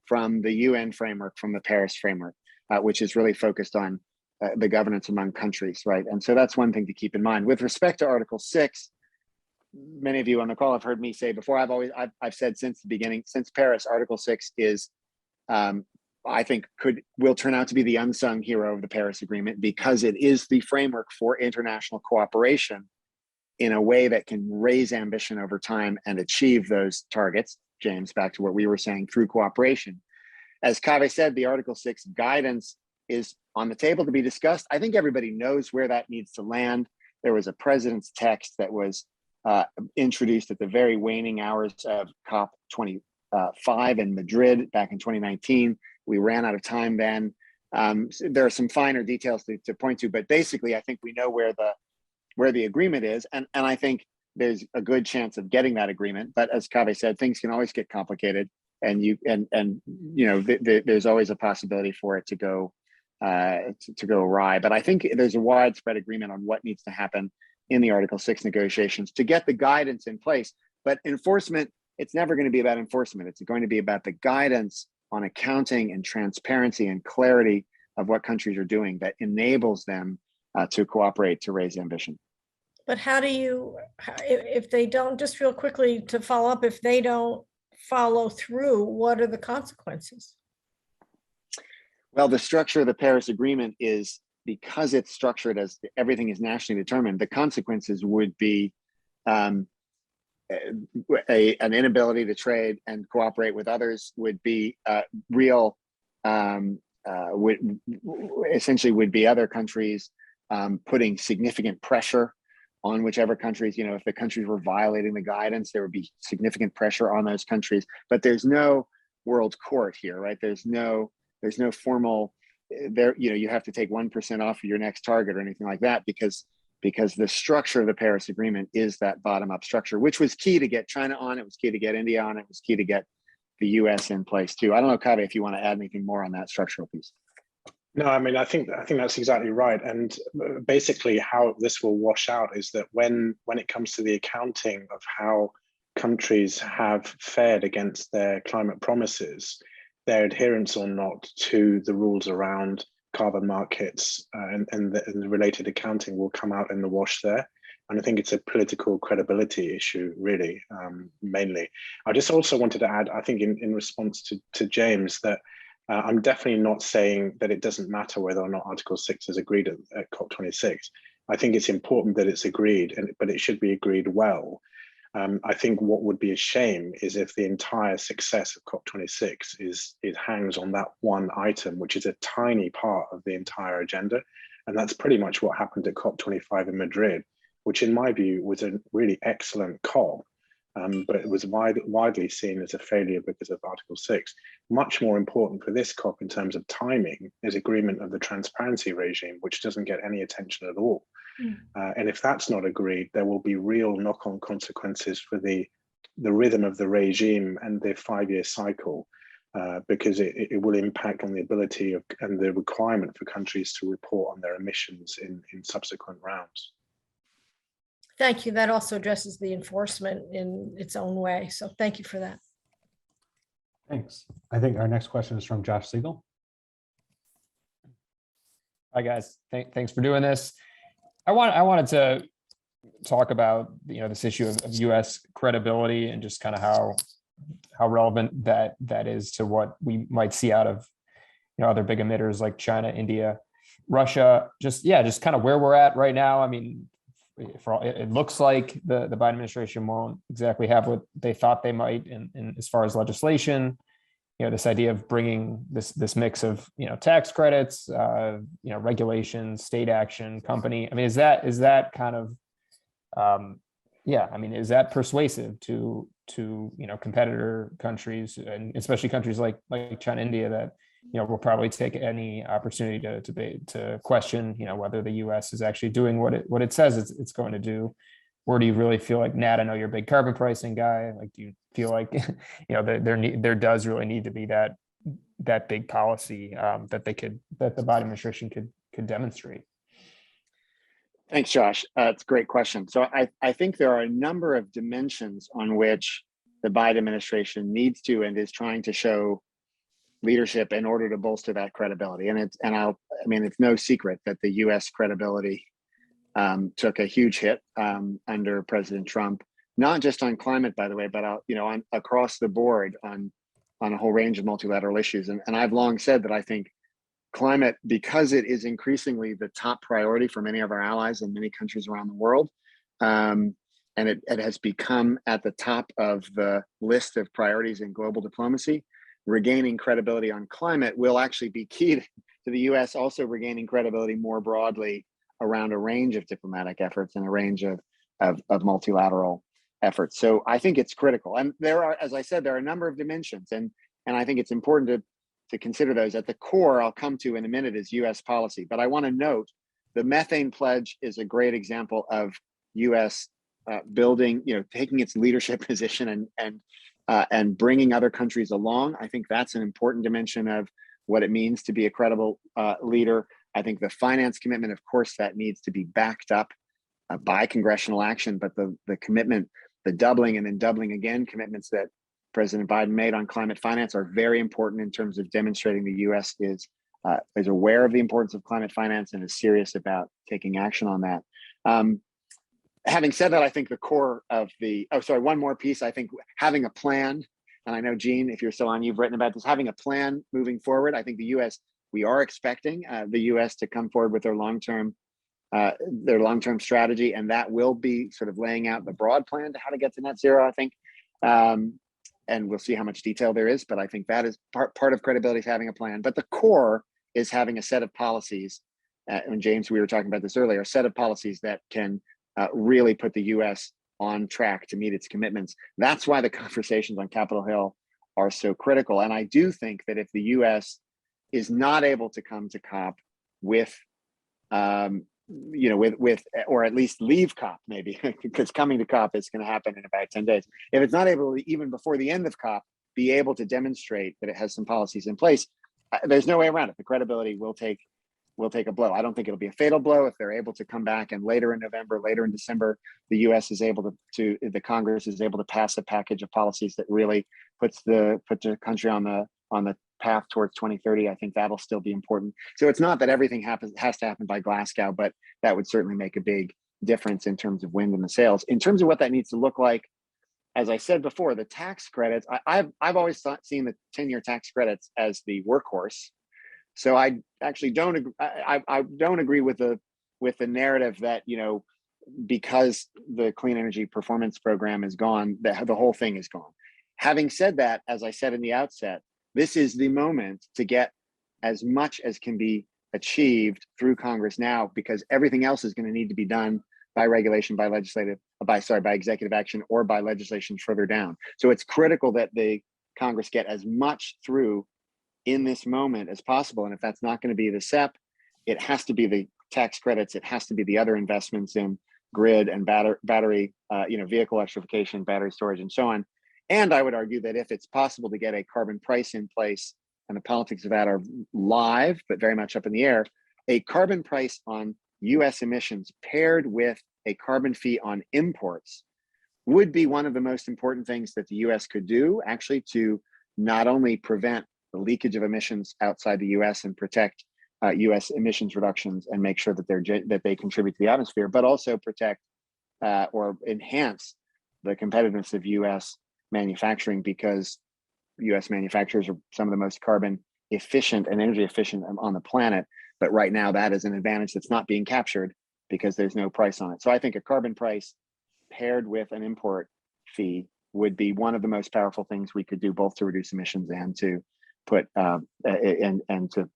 from the UN framework, from the Paris framework, which is really focused on the governance among countries, right? And so that's one thing to keep in mind. With respect to Article 6, many of you on the call have heard me say before, I've said since the beginning, since Paris, Article 6 is, I think will turn out to be the unsung hero of the Paris Agreement, because it is the framework for international cooperation in a way that can raise ambition over time and achieve those targets. James, back to what we were saying, through cooperation. As Kaveh said, the Article 6 guidance is on the table to be discussed. I think everybody knows where that needs to land. There was a president's text that was introduced at the very waning hours of COP25 in Madrid back in 2019. We ran out of time then. So there are some finer details to point to, but basically, I think we know where the agreement is, and I think there's a good chance of getting that agreement. But as Kaveh said, things can always get complicated, and there's always a possibility for it to go awry. But I think there's a widespread agreement on what needs to happen in the Article 6 negotiations to get the guidance in place. But enforcement, it's never going to be about enforcement. It's going to be about the guidance on accounting and transparency and clarity of what countries are doing that enables them to cooperate, to raise ambition. But how do you, if they don't, just real quickly to follow up, if they don't follow through, what are the consequences? Well, the structure of the Paris Agreement is, because it's structured as everything is nationally determined, the consequences would be an inability to trade and cooperate with others, would be essentially would be other countries putting significant pressure on whichever countries, if the countries were violating the guidance, there would be significant pressure on those countries. But there's no world court here, right? There's no formal, you have to take 1% off of your next target or anything like that, because the structure of the Paris Agreement is that bottom-up structure, which was key to get China on, it was key to get India on, it was key to get the US in place too. I don't know, Kaveh, if you want to add anything more on that structural piece. No, I mean, I think that's exactly right. And basically how this will wash out is that when it comes to the accounting of how countries have fared against their climate promises, their adherence or not to the rules around carbon markets and the related accounting will come out in the wash there. And I think it's a political credibility issue, really, mainly. I just also wanted to add, I think in response to James, that I'm definitely not saying that it doesn't matter whether or not Article 6 is agreed at COP26. I think it's important that it's agreed, but it should be agreed well. I think what would be a shame is if the entire success of COP26 hangs on that one item, which is a tiny part of the entire agenda. And that's pretty much what happened at COP25 in Madrid, which in my view was a really excellent COP. But it was widely seen as a failure because of Article 6. Much more important for this COP in terms of timing is agreement of the transparency regime, which doesn't get any attention at all. And if that's not agreed, there will be real knock-on consequences for the rhythm of the regime and the 5-year cycle, because it will impact on the ability of and the requirement for countries to report on their emissions in subsequent rounds. Thank you. That also addresses the enforcement in its own way. So thank you for that. Thanks. I think our next question is from Josh Siegel. Hi guys, thanks for doing this. I wanted to talk about this issue of U.S. credibility and just kind of how relevant that is to what we might see out of other big emitters like China, India, Russia. Just kind of where we're at right now. I mean, it looks like the Biden administration won't exactly have what they thought they might in as far as legislation. This idea of bringing this mix of tax credits, regulations, state action, company. I mean, is that kind of is that persuasive to competitor countries, and especially countries like China, India, that will probably take any opportunity to question whether the U.S. is actually doing what it says it's going to do? Or do you really feel like, Nat, I know you're a big carbon pricing guy, like, do you feel like there does really need to be that big policy that the Biden administration could demonstrate? Thanks, Josh. It's a great question. So I think there are a number of dimensions on which the Biden administration needs to and is trying to show leadership in order to bolster that credibility. And it's no secret that the U.S. credibility took a huge hit under President Trump, not just on climate, by the way, but on across the board on a whole range of multilateral issues. And I've long said that I think climate, because it is increasingly the top priority for many of our allies and many countries around the world, and it has become at the top of the list of priorities in global diplomacy, regaining credibility on climate will actually be key to the U.S. also regaining credibility more broadly around a range of diplomatic efforts and a range of multilateral efforts. So I think it's critical. And there are, as I said, there are a number of dimensions, and I think it's important to consider those. At the core, I'll come to in a minute, is U.S. policy. But I want to note the Methane Pledge is a great example of U.S. Building, taking its leadership position and bringing other countries along. I think that's an important dimension of what it means to be a credible leader. I think the finance commitment, of course, that needs to be backed up by congressional action, but the commitment, the doubling and then doubling again commitments that President Biden made on climate finance are very important in terms of demonstrating the U.S. is aware of the importance of climate finance and is serious about taking action on that. Having said that, I think the core of one more piece, I think having a plan, and I know, Gene, if you're still on, you've written about this, having a plan moving forward. I think the U.S., we are expecting the U.S. to come forward with their long-term strategy, and that will be sort of laying out the broad plan to how to get to net zero, I think. And we'll see how much detail there is, but I think that is part of credibility is having a plan. But the core is having a set of policies, and James, we were talking about this earlier, a set of policies that can really put the U.S. on track to meet its commitments. That's why the conversations on Capitol Hill are so critical. And I do think that if the U.S. is not able to come to COP with or at least leave COP, maybe, because coming to COP is going to happen in about 10 days. If it's not able to, even before the end of COP, be able to demonstrate that it has some policies in place, there's no way around it. The credibility will take a blow. I don't think it'll be a fatal blow if they're able to come back and later in November, later in December, the U.S. is able the Congress is able to pass a package of policies that really puts the country on the path towards 2030. I think that'll still be important. So it's not that everything has to happen by Glasgow, but that would certainly make a big difference in terms of wind in the sails. In terms of what that needs to look like, as I said before, the tax credits, I've always seen the 10-year tax credits as the workhorse. So I actually don't agree with the narrative that, because the Clean Energy Performance Program is gone, that the whole thing is gone. Having said that, as I said in the outset, this is the moment to get as much as can be achieved through Congress now, because everything else is going to need to be done by regulation, by executive action, or by legislation further down. So it's critical that the Congress get as much through in this moment as possible. And if that's not going to be the SEP, it has to be the tax credits. It has to be the other investments in grid and battery, vehicle electrification, battery storage, and so on. And I would argue that if it's possible to get a carbon price in place, and the politics of that are live, but very much up in the air, a carbon price on US emissions paired with a carbon fee on imports would be one of the most important things that the US could do, actually, to not only prevent the leakage of emissions outside the US and protect US emissions reductions and make sure that they contribute to the atmosphere, but also protect or enhance the competitiveness of US manufacturing, because US manufacturers are some of the most carbon efficient and energy efficient on the planet. But right now, that is an advantage that's not being captured because there's no price on it. So I think a carbon price paired with an import fee would be one of the most powerful things we could do, both to reduce emissions and to put and to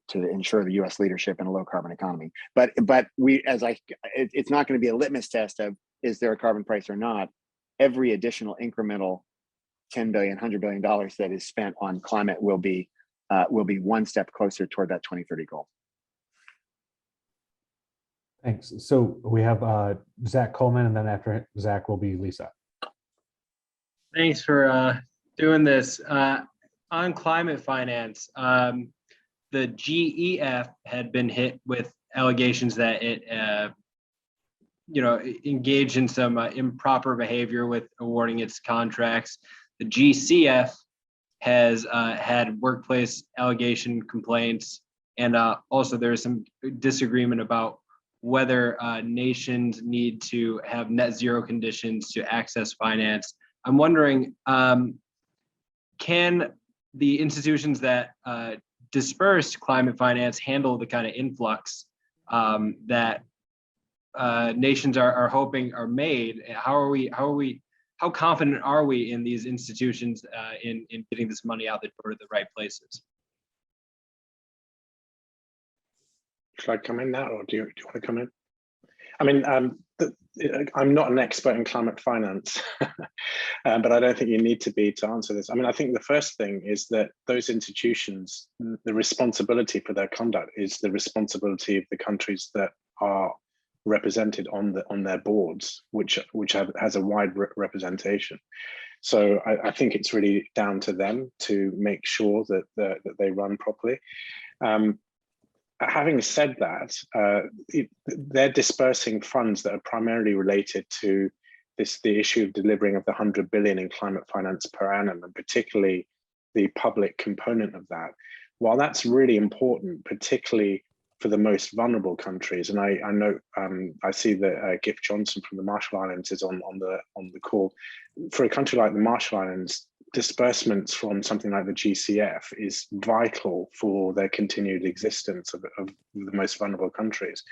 to ensure the U.S. leadership in a low carbon economy. But it's not going to be a litmus test of is there a carbon price or not. Every additional incremental $10 billion, $100 billion that is spent on climate will be one step closer toward that 2030 goal. Thanks. So we have Zach Coleman, and then after Zach will be Lisa. Thanks for doing this. On climate finance, the GEF had been hit with allegations that it engaged in some improper behavior with awarding its contracts. The GCF has had workplace allegation complaints, and also there's some disagreement about whether nations need to have net zero conditions to access finance. I'm wondering, can the institutions that disperse climate finance handle the kind of influx that nations are hoping are made? How confident are we in these institutions in getting this money out the door to the right places? Should I come in now, or do you want to come in? I mean, I'm not an expert in climate finance, but I don't think you need to be to answer this. I mean, I think the first thing is that those institutions, the responsibility for their conduct is the responsibility of the countries that are represented on their boards, which has a wide representation. So I think it's really down to them to make sure that they run properly. Having said that, they're dispersing funds that are primarily related to the issue of delivering of the 100 billion in climate finance per annum, and particularly the public component of that. While that's really important, particularly for the most vulnerable countries, and I know I see that Gift Johnson from the Marshall Islands is on the call. For a country like the Marshall Islands, disbursements from something like the GCF is vital for their continued existence of the most vulnerable countries.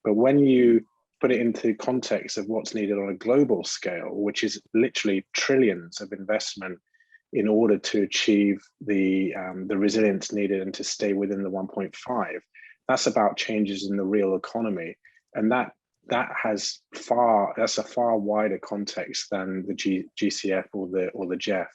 But when you put it into context of what's needed on a global scale, which is literally trillions of investment in order to achieve the resilience needed and to stay within the 1.5, that's about changes in the real economy, and that's a far wider context than the GCF or the GEF.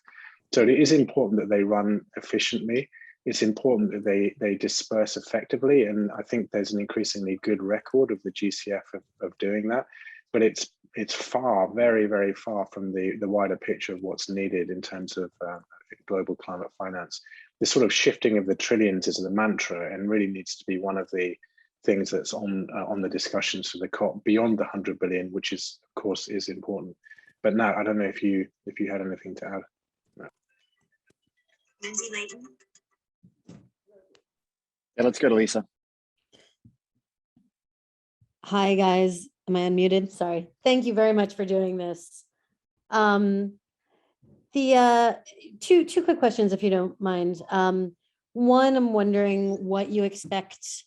So it is important that they run efficiently. It's important that they disperse effectively, and I think there's an increasingly good record of the GCF of doing that. But it's far, very, very far from the wider picture of what's needed in terms of global climate finance. This sort of shifting of the trillions is the mantra, and really needs to be one of the things that's on the discussions for the COP beyond the 100 billion, which is, of course, is important. But now I don't know if you had anything to add. Yeah, let's go to Lisa. Hi, guys. Am I unmuted? Sorry. Thank you very much for doing this. The two quick questions, if you don't mind. One, I'm wondering what you expect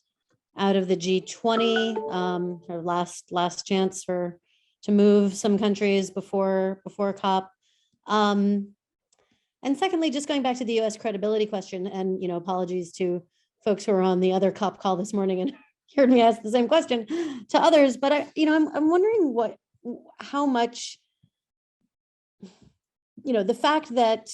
out of the G20, or last chance to move some countries before COP. And secondly, just going back to the U.S. credibility question, and apologies to folks who are on the other COP call this morning and heard me ask the same question to others, but I'm wondering how much, the fact that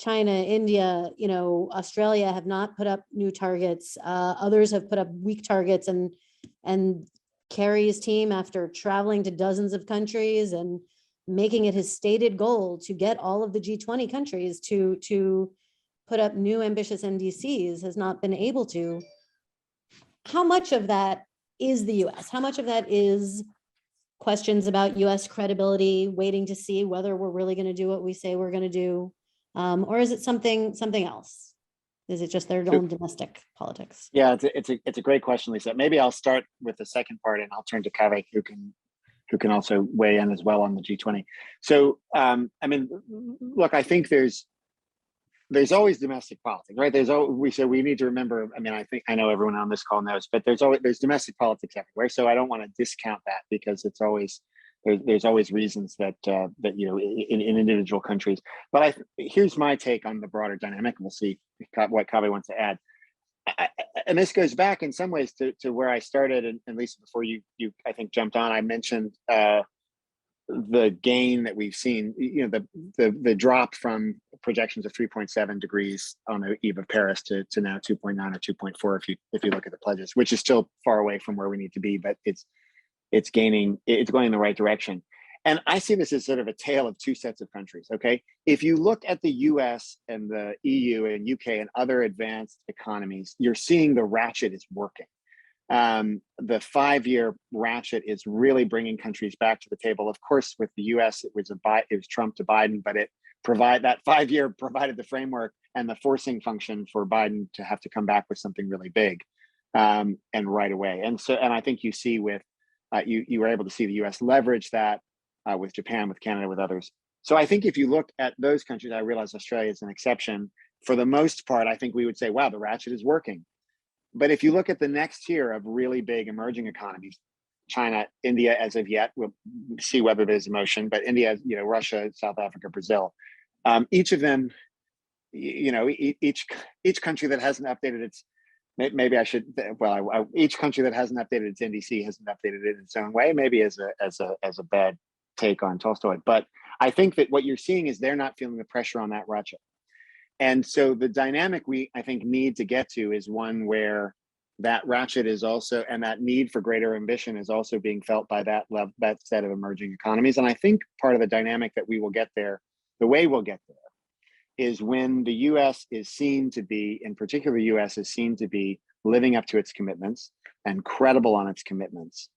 China, India, Australia have not put up new targets, others have put up weak targets, and Kerry's team, after traveling to dozens of countries and making it his stated goal to get all of the G20 countries to put up new ambitious NDCs, has not been able to. How much of that is the US? How much of that is questions about US credibility, waiting to see whether we're really going to do what we say we're going to do? Or is it something else? Is it just their own domestic politics? Yeah, it's a great question, Lisa. Maybe I'll start with the second part, and I'll turn to Kaveh, who can also weigh in as well on the G20. So, I mean, look, I think there's there's always domestic politics, right? We say we need to remember. I mean, I know everyone on this call knows, but there's domestic politics everywhere. So I don't want to discount that, because it's always there's always reasons that that in individual countries. But here's my take on the broader dynamic. We'll see what Kaveh wants to add. And this goes back in some ways to where I started, and Lisa, before you I think jumped on. I mentioned the gain that we've seen, the drop from projections of 3.7 degrees on the eve of Paris to now 2.9 or 2.4 if you look at the pledges, which is still far away from where we need to be, but it's going in the right direction. And I see this as sort of a tale of two sets of countries. Okay, if you look at the US and the EU and UK and other advanced economies, you're seeing the ratchet is working. The 5-year ratchet is really bringing countries back to the table. Of course, with the US, it was Trump to Biden, but that 5-year provided the framework and the forcing function for Biden to have to come back with something really big, and right away. And I think you see with you were able to see the US leverage that with Japan, with Canada, with others. So I think if you look at those countries, I realize Australia is an exception. For the most part, I think we would say, wow, the ratchet is working. But if you look at the next tier of really big emerging economies, China, India, as of yet, we'll see whether there's motion, but India, Russia, South Africa, Brazil, each of them, each country that hasn't updated its, each country that hasn't updated its NDC hasn't updated it in its own way, maybe as a bad take on Tolstoy. But I think that what you're seeing is they're not feeling the pressure on that ratchet. And so the dynamic I think need to get to is one where that ratchet is also, and that need for greater ambition is also being felt by that set of emerging economies. And I think part of the dynamic that we will get there, the way we'll get there, is when the US is seen to be, in particular, the US is seen to be living up to its commitments and credible on its commitments.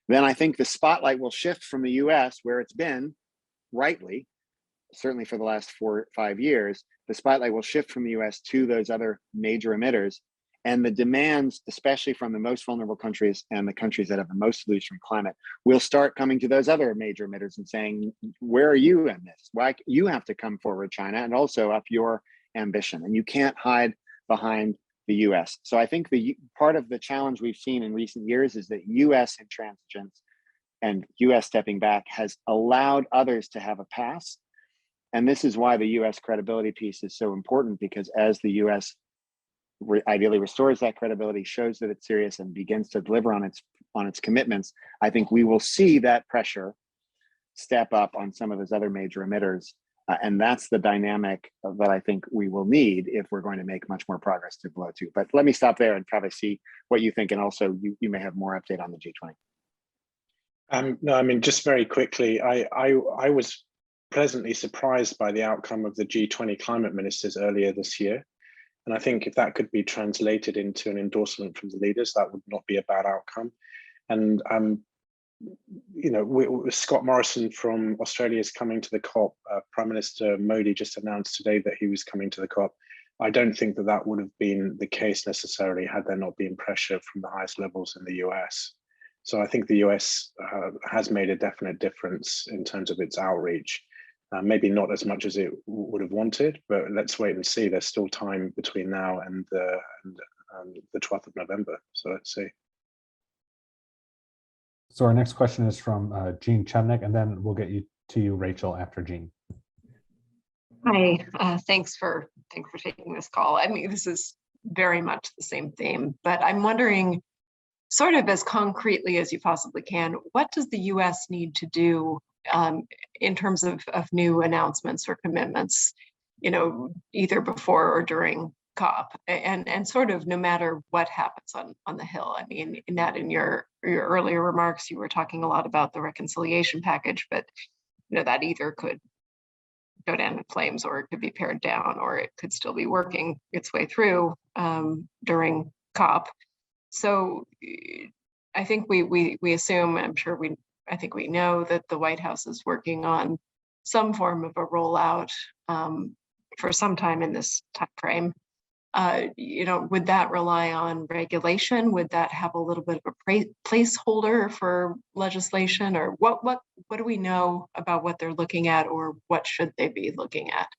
Then I think the spotlight will shift from the US, where it's been, rightly, certainly for the last 4 or 5 years, the spotlight will shift from the US to those other major emitters. And the demands, especially from the most vulnerable countries and the countries that have the most to lose from climate, will start coming to those other major emitters and saying, where are you in this? Why you have to come forward, China, and also up your ambition. And you can't hide behind the US. So I think part of the challenge we've seen in recent years is that US intransigence and US stepping back has allowed others to have a pass. And this is why the US credibility piece is so important, because as the US ideally restores that credibility, shows that it's serious, and begins to deliver on its commitments, I think we will see that pressure step up on some of those other major emitters. And that's the dynamic that I think we will need if we're going to make much more progress to below 2. But let me stop there and probably see what you think. And also you may have more update on the G20. No, I mean, just very quickly, I was pleasantly surprised by the outcome of the G20 climate ministers earlier this year. And I think if that could be translated into an endorsement from the leaders, that would not be a bad outcome. And, Scott Morrison from Australia is coming to the COP. Prime Minister Modi just announced today that he was coming to the COP. I don't think that would have been the case necessarily had there not been pressure from the highest levels in the US. So I think the US has made a definite difference in terms of its outreach. Maybe not as much as it would have wanted, but let's wait and see. There's still time between now and the 12th of November. So let's see. So our next question is from Jean Chudnik, and then we'll get to you, Rachel, after Jean. Hi, thanks for taking this call. I mean, this is very much the same theme, but I'm wondering, sort of as concretely as you possibly can, what does the US need to do in terms of new announcements or commitments, either before or during COP, and sort of no matter what happens on the Hill? I mean, in your earlier remarks, you were talking a lot about the reconciliation package, but that either could go down in flames, or it could be pared down, or it could still be working its way through during COP. So I think we assume, I'm sure I think we know that the White House is working on some form of a rollout for some time in this time frame. Would that rely on regulation? Would that have a little bit of a placeholder for legislation? Or what do we know about what they're looking at, or what should they be looking at?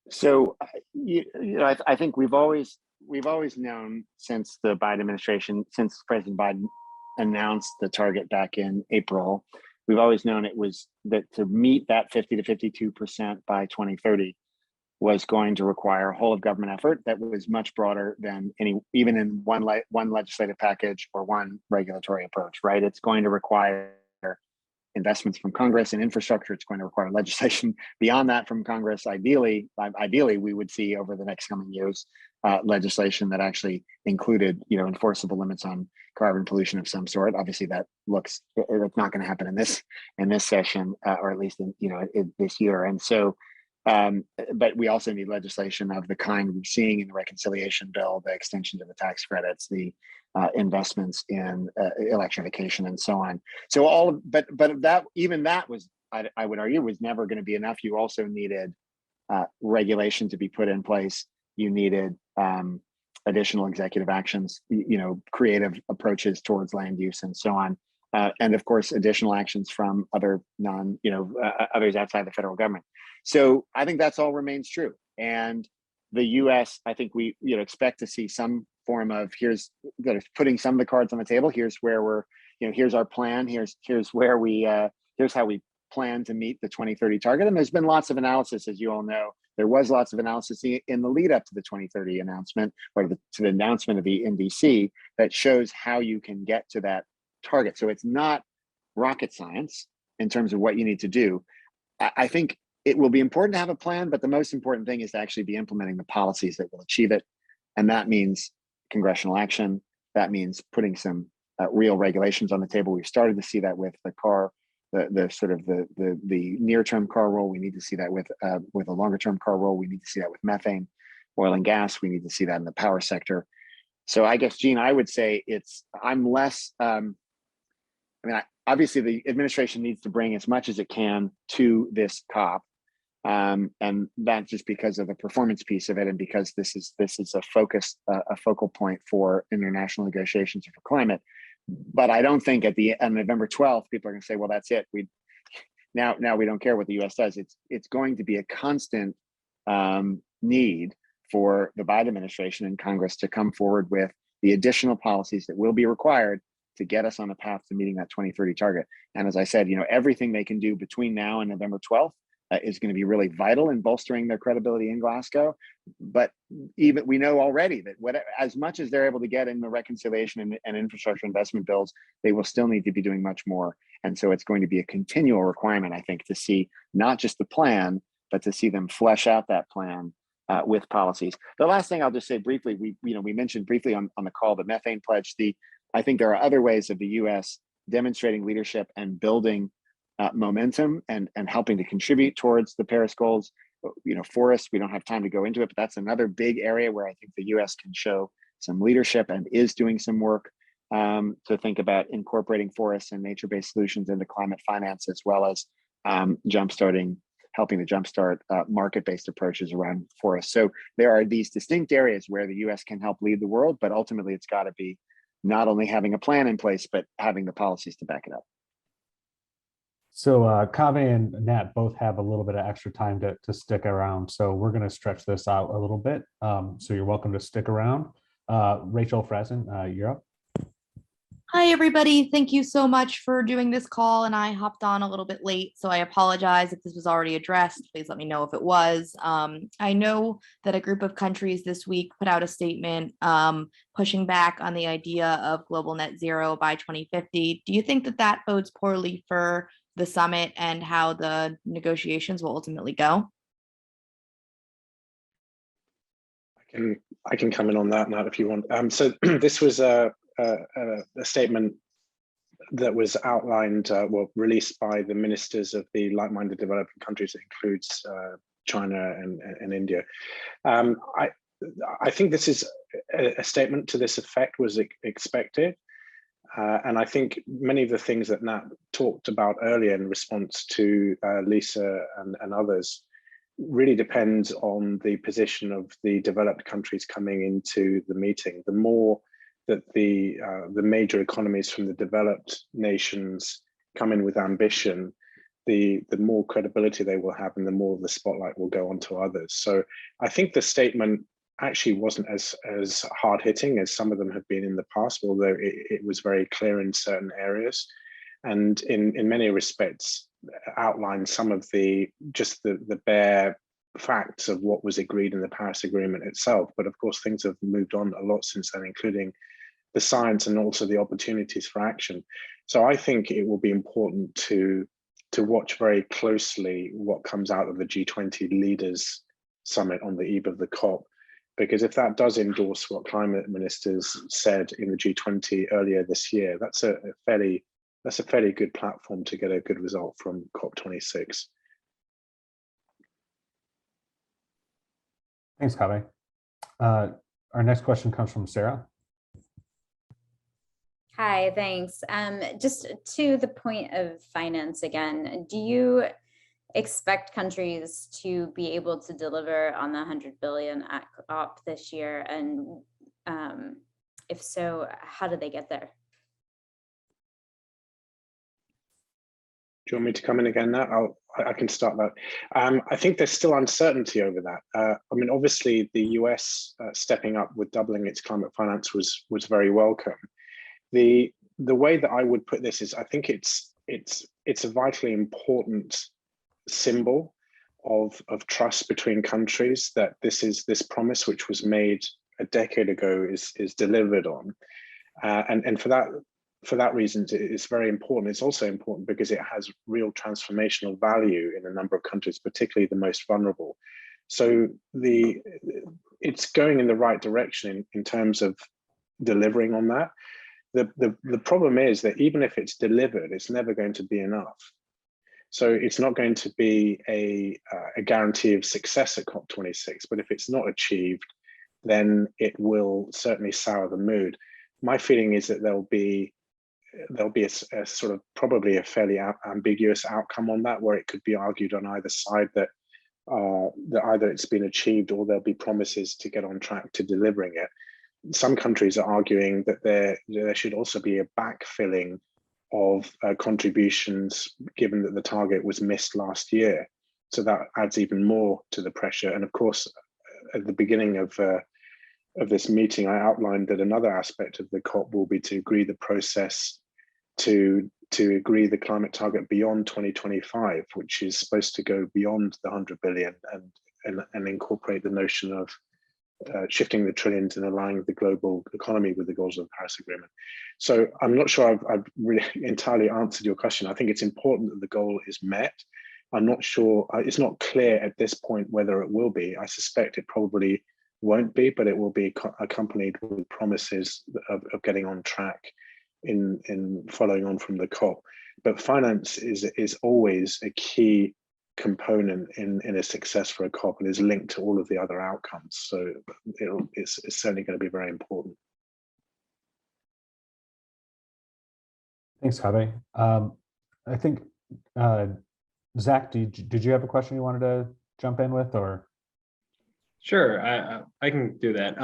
So, I think we've always known since the Biden administration, since President Biden announced the target back in April, we've always known it was that to meet that 50 to 52% by 2030 was going to require a whole of government effort that was much broader than even in one legislative package or one regulatory approach, right? It's going to require investments from Congress in infrastructure. It's going to require legislation beyond that from Congress. Ideally, we would see over the next coming years legislation that actually included, enforceable limits on carbon pollution of some sort. Obviously, it's not going to happen in this session, or at least in this year. And so, but we also need legislation of the kind we're seeing in the reconciliation bill, the extension to the tax credits, the investments in electrification, and so on. So but that was, I would argue, was never going to be enough. You also needed regulation to be put in place. You needed additional executive actions, creative approaches towards land use, and so on. And of course, additional actions from others outside the federal government. So I think that's all remains true. And the U.S., I think we expect to see some form of putting some of the cards on the table. Here's where here's our plan. Here's where here's how we plan to meet the 2030 target. And there's been lots of analysis, as you all know. There was lots of analysis in the lead up to the 2030 announcement, or to the announcement of the NDC, that shows how you can get to that target. So it's not rocket science in terms of what you need to do. I think it will be important to have a plan, but the most important thing is to actually be implementing the policies that will achieve it. And that means congressional action. That means putting some real regulations on the table. We've started to see that with the near-term car rule. We need to see that with a longer-term car rule. We need to see that with methane, oil and gas. We need to see that in the power sector. So I guess, Gene, I would say I'm less, obviously the administration needs to bring as much as it can to this COP. And that's just because of the performance piece of it, and because this is a focal point for international negotiations for climate. But I don't think on November 12th, people are going to say, well, that's it. Now we don't care what the U.S. does. It's going to be a constant need for the Biden administration and Congress to come forward with the additional policies that will be required to get us on a path to meeting that 2030 target. And as I said, everything they can do between now and November 12th is going to be really vital in bolstering their credibility in Glasgow. But even we know already that as much as they're able to get in the reconciliation and infrastructure investment bills, they will still need to be doing much more. And so it's going to be a continual requirement, I think, to see not just the plan, but to see them flesh out that plan with policies. The last thing I'll just say briefly, we mentioned briefly on the call, the Methane Pledge. I think there are other ways of the U.S. demonstrating leadership and building momentum and helping to contribute towards the Paris goals. Forests, we don't have time to go into it, but that's another big area where I think the U.S. can show some leadership and is doing some work to think about incorporating forests and nature-based solutions into climate finance, as well as helping to jumpstart market-based approaches around forests. So there are these distinct areas where the U.S. can help lead the world, but ultimately it's got to be not only having a plan in place, but having the policies to back it up. So Kaveh and Nat both have a little bit of extra time to stick around. So we're going to stretch this out a little bit. So you're welcome to stick around. Rachel Frazen, you're up. Hi, everybody. Thank you so much for doing this call. And I hopped on a little bit late, so I apologize if this was already addressed. Please let me know if it was. I know that a group of countries this week put out a statement pushing back on the idea of global net zero by 2050. Do you think that bodes poorly for the summit and how the negotiations will ultimately go? I can come in on that, Nat, if you want. So this was a statement that was outlined, released by the ministers of the like-minded developing countries. It includes China and India. I think this is a statement to this effect was expected. And I think many of the things that Nat talked about earlier in response to Lisa and others really depends on the position of the developed countries coming into the meeting. The more that the major economies from the developed nations come in with ambition, the more credibility they will have, and the more the spotlight will go onto others. So I think the statement actually wasn't as hard hitting as some of them have been in the past, although it was very clear in certain areas, and in many respects outlined some of the bare facts of what was agreed in the Paris Agreement itself. But of course, things have moved on a lot since then, including the science and also the opportunities for action. So I think it will be important to watch very closely what comes out of the G20 leaders summit on the eve of the COP, because if that does endorse what climate ministers said in the G20 earlier this year, that's a fairly good platform to get a good result from COP26. Thanks, Kaveh. Our next question comes from Sarah. Hi, thanks. Just to the point of finance again, do you expect countries to be able to deliver on the 100 billion at COP this year? And if so, how did they get there? Do you want me to come in again now? I can start that. I think there's still uncertainty over that. I mean, obviously the US stepping up with doubling its climate finance was very welcome. The way that I would put this is, I think it's a vitally important symbol of trust between countries, that this promise which was made a decade ago is delivered on, and for that reason it's very important. It's also important because it has real transformational value in a number of countries, particularly the most vulnerable. So it's going in the right direction in terms of delivering on that. The problem is that even if it's delivered, it's never going to be enough. So it's not going to be a guarantee of success at COP26, but if it's not achieved, then it will certainly sour the mood. My feeling is that there'll be a sort of probably a fairly ambiguous outcome on that, where it could be argued on either side that either it's been achieved or there'll be promises to get on track to delivering it. Some countries are arguing that there should also be a backfilling of contributions, given that the target was missed last year. So that adds even more to the pressure. And of course, at the beginning of this meeting, I outlined that another aspect of the COP will be to agree the process to agree the climate target beyond 2025, which is supposed to go beyond the 100 billion and incorporate the notion of shifting the trillions and aligning the global economy with the goals of the Paris Agreement. So I'm not sure I've really entirely answered your question. I think it's important that the goal is met. I'm not sure, it's not clear at this point whether it will be. I suspect it probably won't be, but it will be accompanied with promises of getting on track in following on from the COP. But finance is always a key component in a success for a COP, and is linked to all of the other outcomes. So it's certainly going to be very important. Thanks, Kaveh. I think, Zach, did you have a question you wanted to jump in with, or? Sure, I can do that.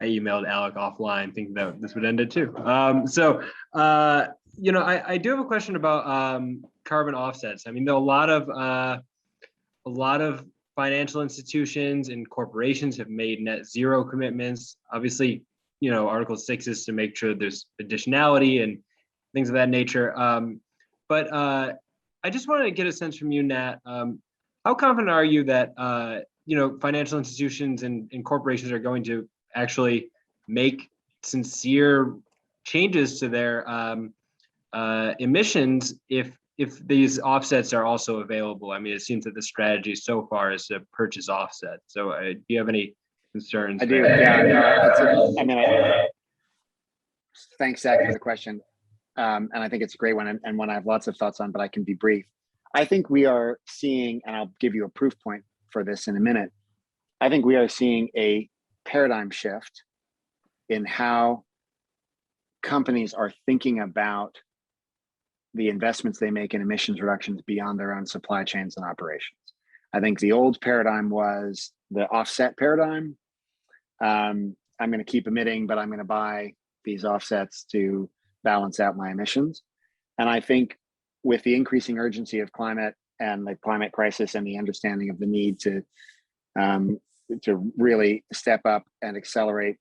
I emailed Alec offline thinking that this would end it too. You know, I do have a question about carbon offsets. I mean, there are a lot of financial institutions and corporations have made net zero commitments. Obviously, you know, Article 6 is to make sure there's additionality and things of that nature. But I just wanted to get a sense from you, Nat. How confident are you that you know, financial institutions and corporations are going to actually make sincere changes to their emissions if these offsets are also available? I mean, it seems that the strategy so far is to purchase offsets. So do you have any concerns? I do. Yeah, thanks, Zach, for the question. And I think it's a great one, and one I have lots of thoughts on, but I can be brief. I think we are seeing, and I'll give you a proof point for this in a minute. I think we are seeing a paradigm shift in how companies are thinking about the investments they make in emissions reductions beyond their own supply chains and operations. I think the old paradigm was the offset paradigm. I'm going to keep emitting, but I'm going to buy these offsets to balance out my emissions. And I think with the increasing urgency of climate and the climate crisis and the understanding of the need to really step up and accelerate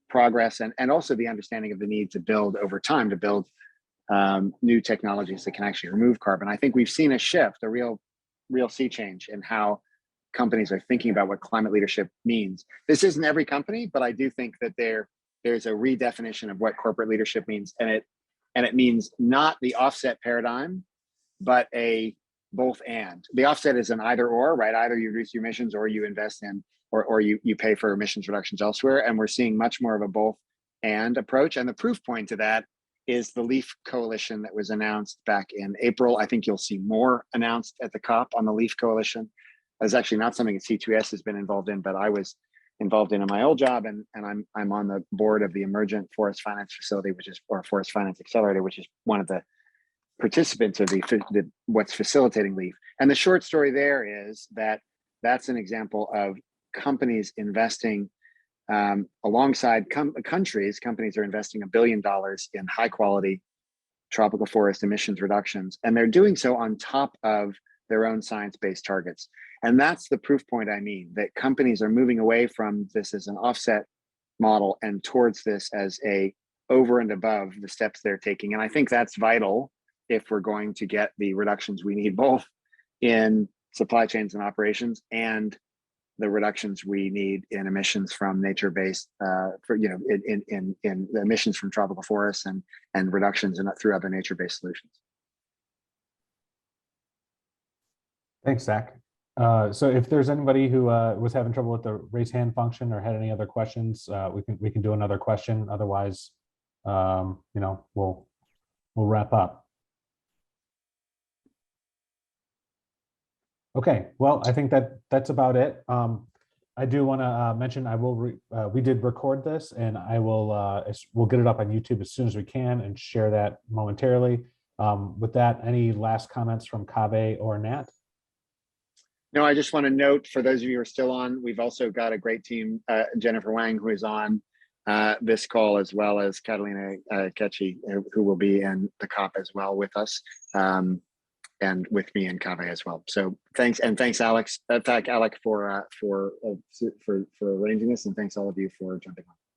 progress, and also the understanding of the need to build over time, to build new technologies that can actually remove carbon. I think we've seen a shift, a real sea change in how companies are thinking about what climate leadership means. This isn't every company, but I do think that there's a redefinition of what corporate leadership means, and it means not the offset paradigm, but a both and. The offset is an either or, right? Either you reduce your emissions or you invest in, or you pay for emissions reductions elsewhere. And we're seeing much more of a both and approach. And the proof point to that is the LEAF coalition that was announced back in April. I think you'll see more announced at the COP on the LEAF coalition. That's actually not something that C2ES has been involved in, but I was involved in my old job, and I'm on the board of the Emergent Forest Finance Facility, or Forest Finance Accelerator, which is one of the participants of the what's facilitating LEAF. And the short story there is that that's an example of companies investing alongside countries. Companies are investing $1 billion in high quality tropical forest emissions reductions, and they're doing so on top of their own science-based targets. And that's the proof point I mean, that companies are moving away from this as an offset model and towards this as a over and above the steps they're taking. And I think that's vital if we're going to get the reductions we need, both in supply chains and operations, and the reductions we need in emissions from nature-based, in the emissions from tropical forests, and reductions through other nature-based solutions. Thanks, Zach. So if there's anybody who was having trouble with the raise hand function or had any other questions, we can do another question. Otherwise, we'll wrap up. Okay, well, I think that's about it. I do want to mention we did record this, and we'll get it up on YouTube as soon as we can and share that momentarily. With that, any last comments from Kaveh or Nat? No, I just want to note, for those of you who are still on, we've also got a great team, Jennifer Wang, who is on this call, as well as Catalina Ketchy, who will be in the COP as well with us, and with me and Kaveh as well. So thanks, and thanks, Alec, for arranging this, and thanks all of you for jumping on.